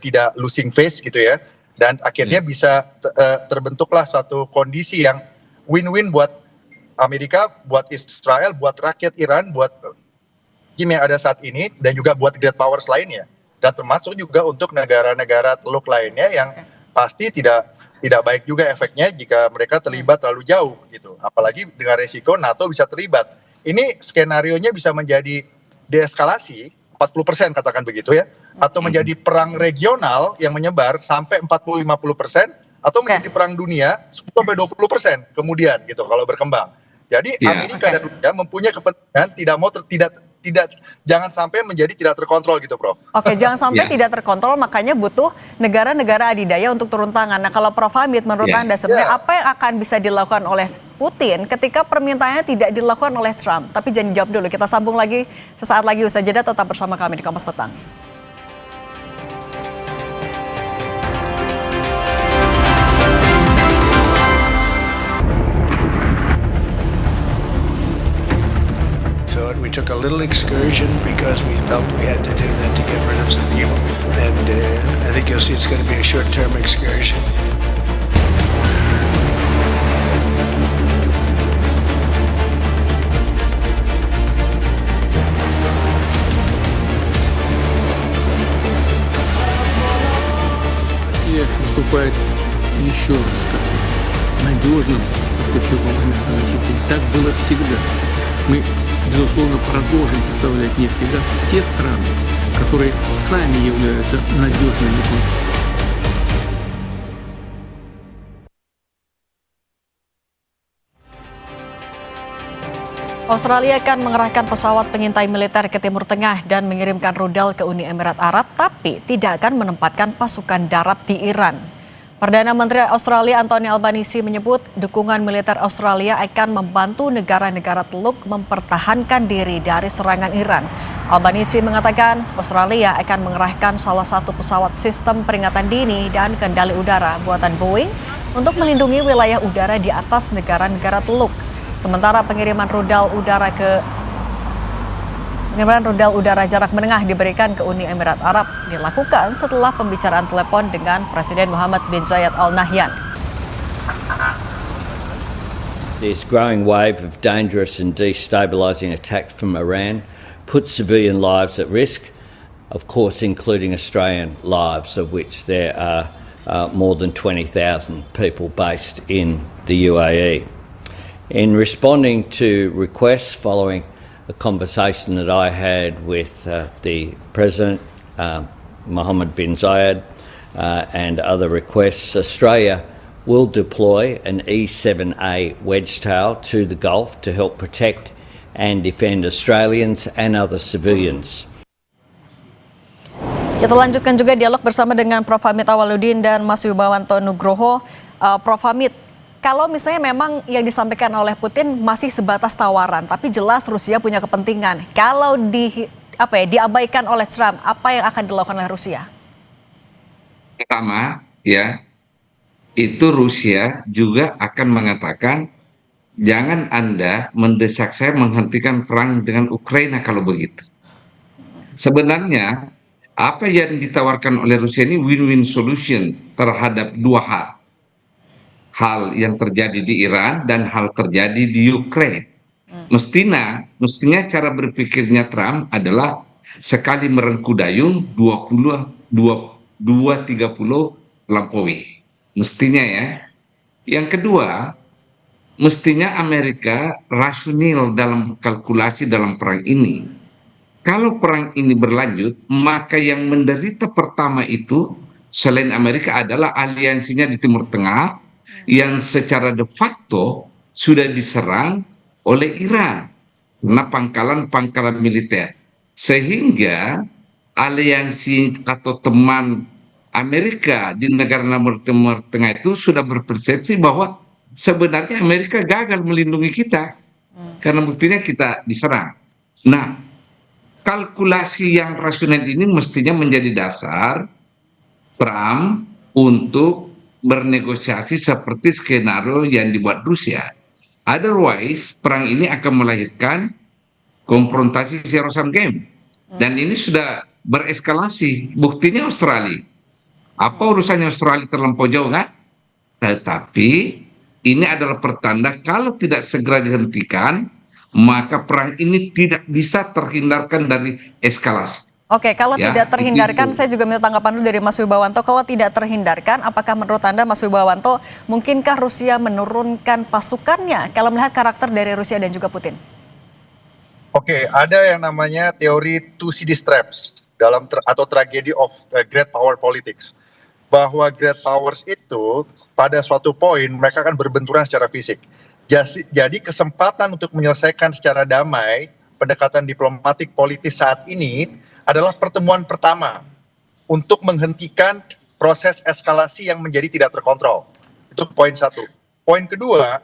tidak losing face gitu ya. Dan akhirnya bisa terbentuklah suatu kondisi yang win-win buat Amerika, buat Israel, buat rakyat Iran, buat tim yang ada saat ini, dan juga buat great powers lainnya. Dan termasuk juga untuk negara-negara teluk lainnya yang pasti tidak baik juga efeknya jika mereka terlibat terlalu jauh gitu. Apalagi dengan resiko NATO bisa terlibat. Ini skenarionya bisa menjadi deeskalasi 40% katakan begitu ya, atau menjadi perang regional yang menyebar sampai 40-50%, atau menjadi perang dunia 10-20% kemudian gitu kalau berkembang. Jadi Amerika dan Rusia mempunyai kepentingan jangan sampai menjadi tidak terkontrol gitu, Prof. Oke, jangan sampai tidak terkontrol, makanya butuh negara-negara adidaya untuk turun tangan. Nah, kalau Prof. Hamid, menurut Anda sebenarnya apa yang akan bisa dilakukan oleh Putin ketika permintaannya tidak dilakukan oleh Trump? Tapi jangan jawab dulu, kita sambung lagi sesaat lagi usai jeda, tetap bersama kami di Kompas Petang. We took a little excursion because we felt we had to do that to get rid of some evil. And I think you'll see it's going to be a short-term excursion. Россия выступает еще раз как надежным поставщиком энергоносителей. Так было всегда. Мы, безусловно, продолжим поставлять нефть и газ в те страны, которые сами являются надежными. Australia akan mengerahkan pesawat pengintai militer ke Timur Tengah dan mengirimkan rudal ke Uni Emirat Arab, tapi tidak akan menempatkan pasukan darat di Iran. Perdana Menteri Australia Anthony Albanese menyebut dukungan militer Australia akan membantu negara-negara Teluk mempertahankan diri dari serangan Iran. Albanese mengatakan Australia akan mengerahkan salah satu pesawat sistem peringatan dini dan kendali udara buatan Boeing untuk melindungi wilayah udara di atas negara-negara Teluk. Sementara pengiriman rudal udara jarak menengah diberikan ke Uni Emirat Arab dilakukan setelah pembicaraan telepon dengan Presiden Mohammed bin Zayed Al Nahyan. This growing wave of dangerous and destabilising attacks from Iran puts civilian lives at risk, of course including Australian lives, of which there are more than 20,000 people based in the UAE. In responding to requests following a conversation that I had with the President, Mohammed bin Zayed, and other requests, Australia will deploy an E-7A Wedgetail to the Gulf to help protect and defend Australians and other civilians. Kita lanjutkan juga dialog bersama dengan Prof. Hamid Awaludin dan Mas Wibawanto Nugroho. Prof. Hamid, kalau misalnya memang yang disampaikan oleh Putin masih sebatas tawaran, tapi jelas Rusia punya kepentingan. Kalau diabaikan oleh Trump, apa yang akan dilakukan oleh Rusia? Pertama, ya, itu Rusia juga akan mengatakan, jangan Anda mendesak saya menghentikan perang dengan Ukraina kalau begitu. Sebenarnya, apa yang ditawarkan oleh Rusia ini win-win solution terhadap dua hal. Hal yang terjadi di Iran dan hal terjadi di Ukraina. Mestinya cara berpikirnya Trump adalah sekali merengku dayung 20-30 lampaui. Mestinya ya. Yang kedua, mestinya Amerika rasional dalam kalkulasi dalam perang ini. Kalau perang ini berlanjut, maka yang menderita pertama itu selain Amerika adalah aliansinya di Timur Tengah yang secara de facto sudah diserang oleh Iran karena pangkalan-pangkalan militer. Sehingga aliansi atau teman Amerika di negara Timur Tengah itu sudah berpersepsi bahwa sebenarnya Amerika gagal melindungi kita karena buktinya kita diserang. Nah, kalkulasi yang rasional ini mestinya menjadi dasar Trump untuk bernegosiasi seperti skenario yang dibuat Rusia. Otherwise, perang ini akan melahirkan konfrontasi zero-sum game. Dan ini sudah bereskalasi. Buktinya Australia. Apa urusannya Australia terlampau jauh kan? Tetapi ini adalah pertanda kalau tidak segera dihentikan, maka perang ini tidak bisa terhindarkan dari eskalasi. Oke, kalau tidak terhindarkan, saya juga minta tanggapan dulu dari Mas Wibawanto. Kalau tidak terhindarkan, apakah menurut Anda, Mas Wibawanto, mungkinkah Rusia menurunkan pasukannya kalau melihat karakter dari Rusia dan juga Putin? Oke, ada yang namanya teori Thucydides traps atau tragedy of great power politics. Bahwa great powers itu pada suatu poin mereka akan berbenturan secara fisik. Jadi kesempatan untuk menyelesaikan secara damai pendekatan diplomatik politis saat ini adalah pertemuan pertama untuk menghentikan proses eskalasi yang menjadi tidak terkontrol. Itu poin satu. Poin kedua,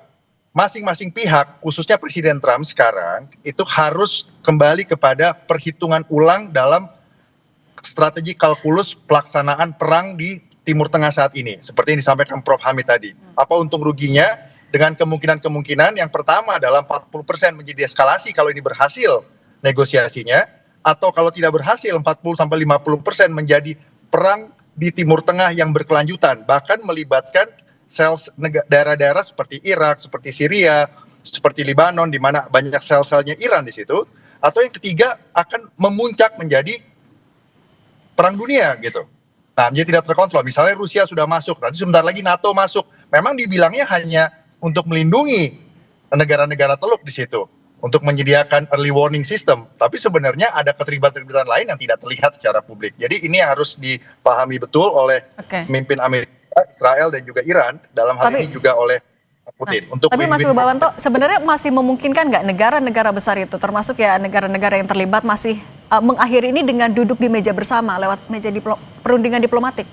masing-masing pihak, khususnya Presiden Trump sekarang, itu harus kembali kepada perhitungan ulang dalam strategi kalkulus pelaksanaan perang di Timur Tengah saat ini. Seperti yang disampaikan Prof. Hamid tadi. Apa untung ruginya dengan kemungkinan-kemungkinan yang pertama adalah 40% menjadi eskalasi kalau ini berhasil negosiasinya, atau kalau tidak berhasil 40-50% menjadi perang di Timur Tengah yang berkelanjutan, bahkan melibatkan daerah-daerah seperti Irak, seperti Syria, seperti Lebanon, di mana banyak sel-selnya Iran di situ, atau yang ketiga akan memuncak menjadi perang dunia gitu. Nah, menjadi tidak terkontrol. Misalnya Rusia sudah masuk, nanti sebentar lagi NATO masuk. Memang dibilangnya hanya untuk melindungi negara-negara Teluk di situ, untuk menyediakan early warning system, tapi sebenarnya ada keterlibatan lain yang tidak terlihat secara publik. Jadi ini harus dipahami betul oleh pemimpin Amerika, Israel dan juga Iran, dalam hal ini juga oleh Putin. Tapi Mas Wibawanto, sebenarnya masih memungkinkan nggak negara-negara besar itu, termasuk ya negara-negara yang terlibat, masih mengakhiri ini dengan duduk di meja bersama lewat meja perundingan diplomatik?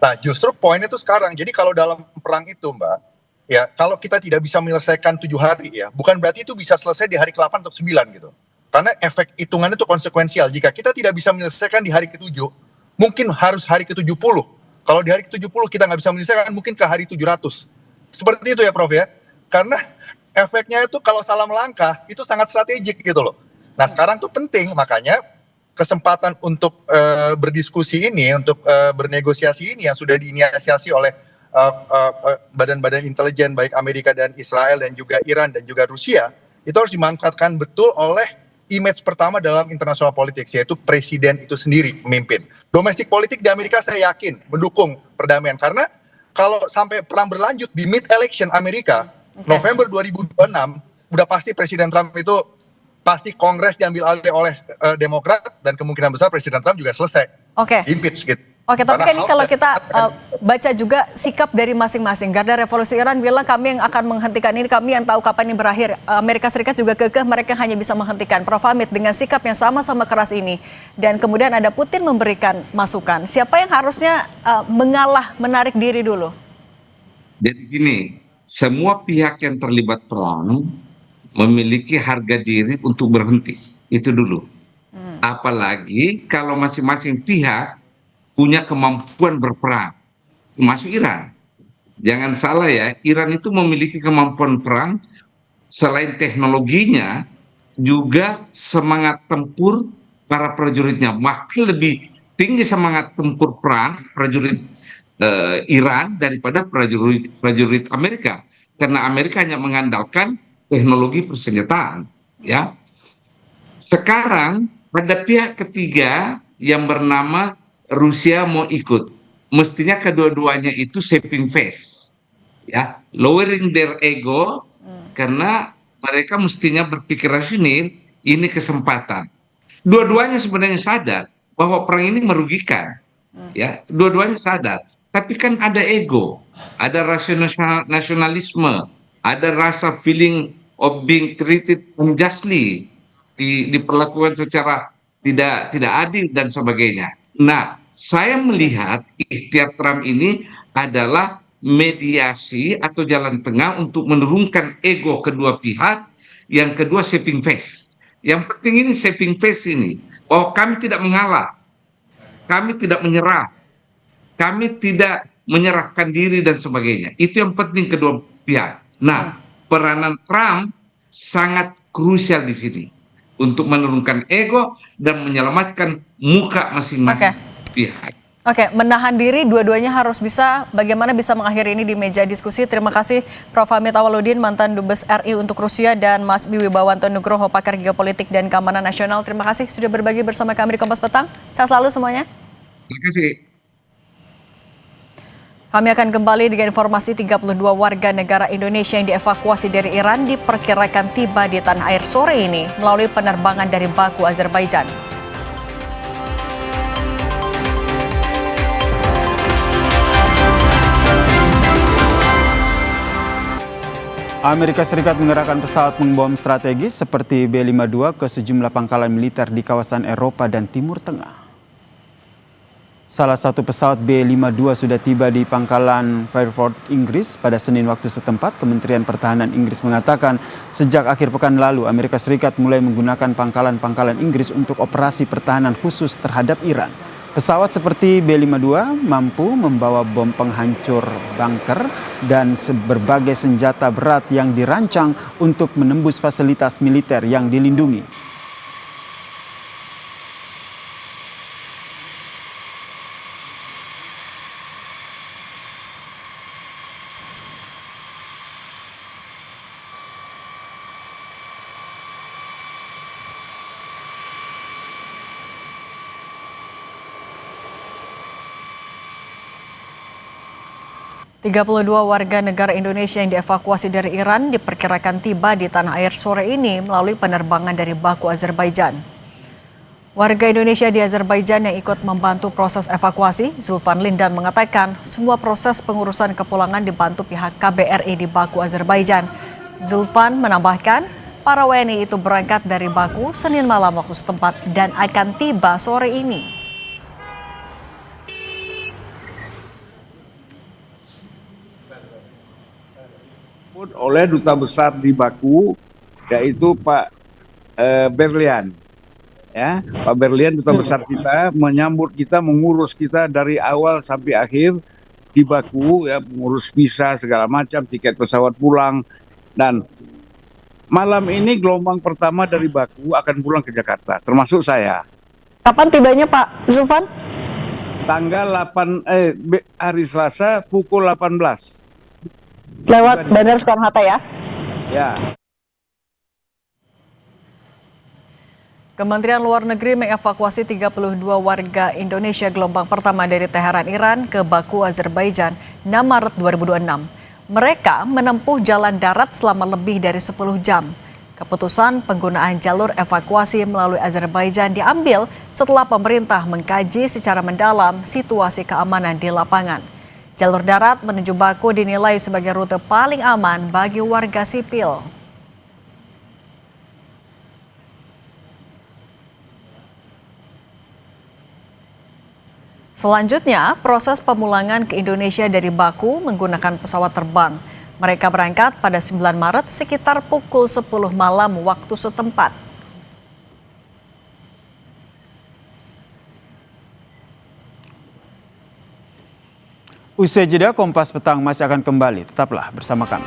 Nah, justru poinnya tuh sekarang. Jadi kalau dalam perang itu, Mbak, ya kalau kita tidak bisa menyelesaikan 7 hari ya, bukan berarti itu bisa selesai di hari ke-8 atau 9 gitu. Karena efek hitungannya itu konsekuensial. Jika kita tidak bisa menyelesaikan di hari ke-7, mungkin harus hari ke-70. Kalau di hari ke-70 kita nggak bisa menyelesaikan, mungkin ke hari 700. Seperti itu ya, Prof ya. Karena efeknya itu kalau salah melangkah, itu sangat strategik gitu loh. Nah, sekarang tuh penting, makanya kesempatan untuk berdiskusi ini, untuk bernegosiasi ini yang sudah diinisiasi oleh badan-badan intelijen baik Amerika dan Israel dan juga Iran dan juga Rusia, itu harus dimanfaatkan betul oleh image pertama dalam international politics, yaitu presiden itu sendiri memimpin. Domestik politik di Amerika saya yakin mendukung perdamaian, karena kalau sampai perang berlanjut di mid-election Amerika, November 2026, udah pasti Presiden Trump itu pasti Kongres diambil alih oleh Demokrat, dan kemungkinan besar Presiden Trump juga selesai. Impeach gitu. Oke, tapi kan ini kalau kita baca juga sikap dari masing-masing. Garda Revolusi Iran bilang kami yang akan menghentikan ini, kami yang tahu kapan ini berakhir. Amerika Serikat juga kekeh mereka hanya bisa menghentikan. Prof Hamid, dengan sikap yang sama-sama keras ini, dan kemudian ada Putin memberikan masukan, siapa yang harusnya mengalah, menarik diri dulu? Jadi gini, semua pihak yang terlibat perang memiliki harga diri untuk berhenti, itu dulu. Apalagi kalau masing-masing pihak punya kemampuan berperang, termasuk Iran. Jangan salah ya, Iran itu memiliki kemampuan perang, selain teknologinya, juga semangat tempur para prajuritnya. Bahkan lebih tinggi semangat tempur perang prajurit Iran daripada prajurit Amerika. Karena Amerika hanya mengandalkan teknologi persenjataan. Ya. Sekarang pada pihak ketiga yang bernama Rusia mau ikut, mestinya kedua-duanya itu saving face, ya, lowering their ego, karena mereka mestinya berpikir rasional, ini kesempatan. Dua-duanya sebenarnya sadar bahwa perang ini merugikan, ya, dua-duanya sadar. Tapi kan ada ego, ada rasa nasionalisme, ada rasa feeling of being treated unjustly, diperlakukan secara tidak adil dan sebagainya. Nah, saya melihat ikhtiar Trump ini adalah mediasi atau jalan tengah untuk menurunkan ego kedua pihak. Yang kedua, saving face. Yang penting ini saving face ini, bahwa kami tidak mengalah, kami tidak menyerah, kami tidak menyerahkan diri dan sebagainya. Itu yang penting kedua pihak. Nah, peranan Trump sangat krusial di sini untuk menurunkan ego dan menyelamatkan muka masing-masing pihak. Oke, menahan diri dua-duanya harus bisa. Bagaimana bisa mengakhiri ini di meja diskusi? Terima kasih Prof Hamid Awaludin, mantan Dubes RI untuk Rusia, dan Mas Wibawanto Nugroho, pakar geopolitik dan keamanan nasional. Terima kasih sudah berbagi bersama kami di Kompas Petang. Sehat selalu semuanya. Terima kasih. Kami akan kembali dengan informasi 32 warga negara Indonesia yang dievakuasi dari Iran diperkirakan tiba di tanah air sore ini melalui penerbangan dari Baku, Azerbaijan. Amerika Serikat mengerahkan pesawat pembom strategis seperti B-52 ke sejumlah pangkalan militer di kawasan Eropa dan Timur Tengah. Salah satu pesawat B-52 sudah tiba di pangkalan Fairford, Inggris pada Senin waktu setempat. Kementerian Pertahanan Inggris mengatakan sejak akhir pekan lalu Amerika Serikat mulai menggunakan pangkalan-pangkalan Inggris untuk operasi pertahanan khusus terhadap Iran. Pesawat seperti B-52 mampu membawa bom penghancur bunker dan berbagai senjata berat yang dirancang untuk menembus fasilitas militer yang dilindungi. Tiga 32 warga negara Indonesia yang dievakuasi dari Iran diperkirakan tiba di tanah air sore ini melalui penerbangan dari Baku, Azerbaijan. Warga Indonesia di Azerbaijan yang ikut membantu proses evakuasi, Zulfan Lindan mengatakan semua proses pengurusan kepulangan dibantu pihak KBRI di Baku, Azerbaijan. Zulfan menambahkan, para WNI itu berangkat dari Baku Senin malam waktu setempat dan akan tiba sore ini. oleh Duta Besar di Baku, yaitu Pak Berlian. Ya, Pak Berlian Duta Besar kita menyambut kita, mengurus kita dari awal sampai akhir di Baku, ya, mengurus visa segala macam, tiket pesawat pulang. Dan malam ini gelombang pertama dari Baku akan pulang ke Jakarta, termasuk saya. Kapan tibanya Pak Zulfan? Tanggal hari Selasa pukul 18. Lewat Bandara Soekarno-Hatta ya? Ya. Kementerian Luar Negeri mengevakuasi 32 warga Indonesia gelombang pertama dari Teheran, Iran ke Baku, Azerbaijan 6 Maret 2026. Mereka menempuh jalan darat selama lebih dari 10 jam. Keputusan penggunaan jalur evakuasi melalui Azerbaijan diambil setelah pemerintah mengkaji secara mendalam situasi keamanan di lapangan. Jalur darat menuju Baku dinilai sebagai rute paling aman bagi warga sipil. Selanjutnya, proses pemulangan ke Indonesia dari Baku menggunakan pesawat terbang. Mereka berangkat pada 9 Maret sekitar pukul 10 malam waktu setempat. Usai jeda, Kompas Petang masih akan kembali. Tetaplah bersama kami.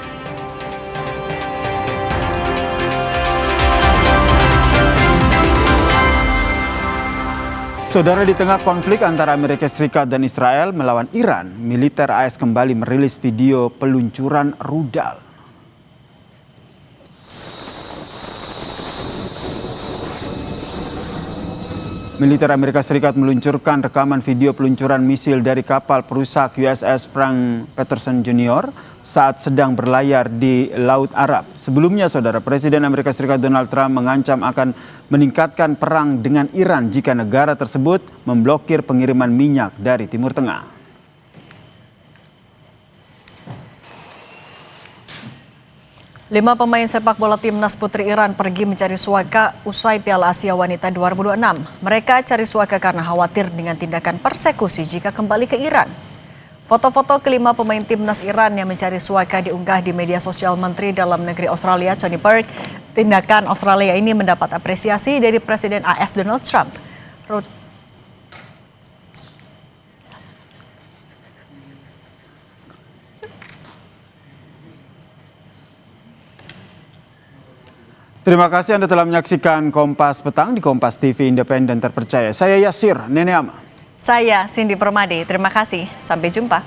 Saudara, di tengah konflik antara Amerika Serikat dan Israel melawan Iran, militer AS kembali merilis video peluncuran rudal. Militer Amerika Serikat meluncurkan rekaman video peluncuran misil dari kapal perusak USS Frank Peterson Jr. saat sedang berlayar di Laut Arab. Sebelumnya, Saudara, Presiden Amerika Serikat Donald Trump mengancam akan meningkatkan perang dengan Iran jika negara tersebut memblokir pengiriman minyak dari Timur Tengah. Lima pemain sepak bola timnas putri Iran pergi mencari suaka usai Piala Asia Wanita 2026. Mereka cari suaka karena khawatir dengan tindakan persekusi jika kembali ke Iran. Foto-foto kelima pemain timnas Iran yang mencari suaka diunggah di media sosial Menteri Dalam Negeri Australia, Tony Burke. Tindakan Australia ini mendapat apresiasi dari Presiden AS Donald Trump. Terima kasih Anda telah menyaksikan Kompas Petang di Kompas TV Independen Terpercaya. Saya Yasir Neneama. Saya Cindy Permadi. Terima kasih. Sampai jumpa.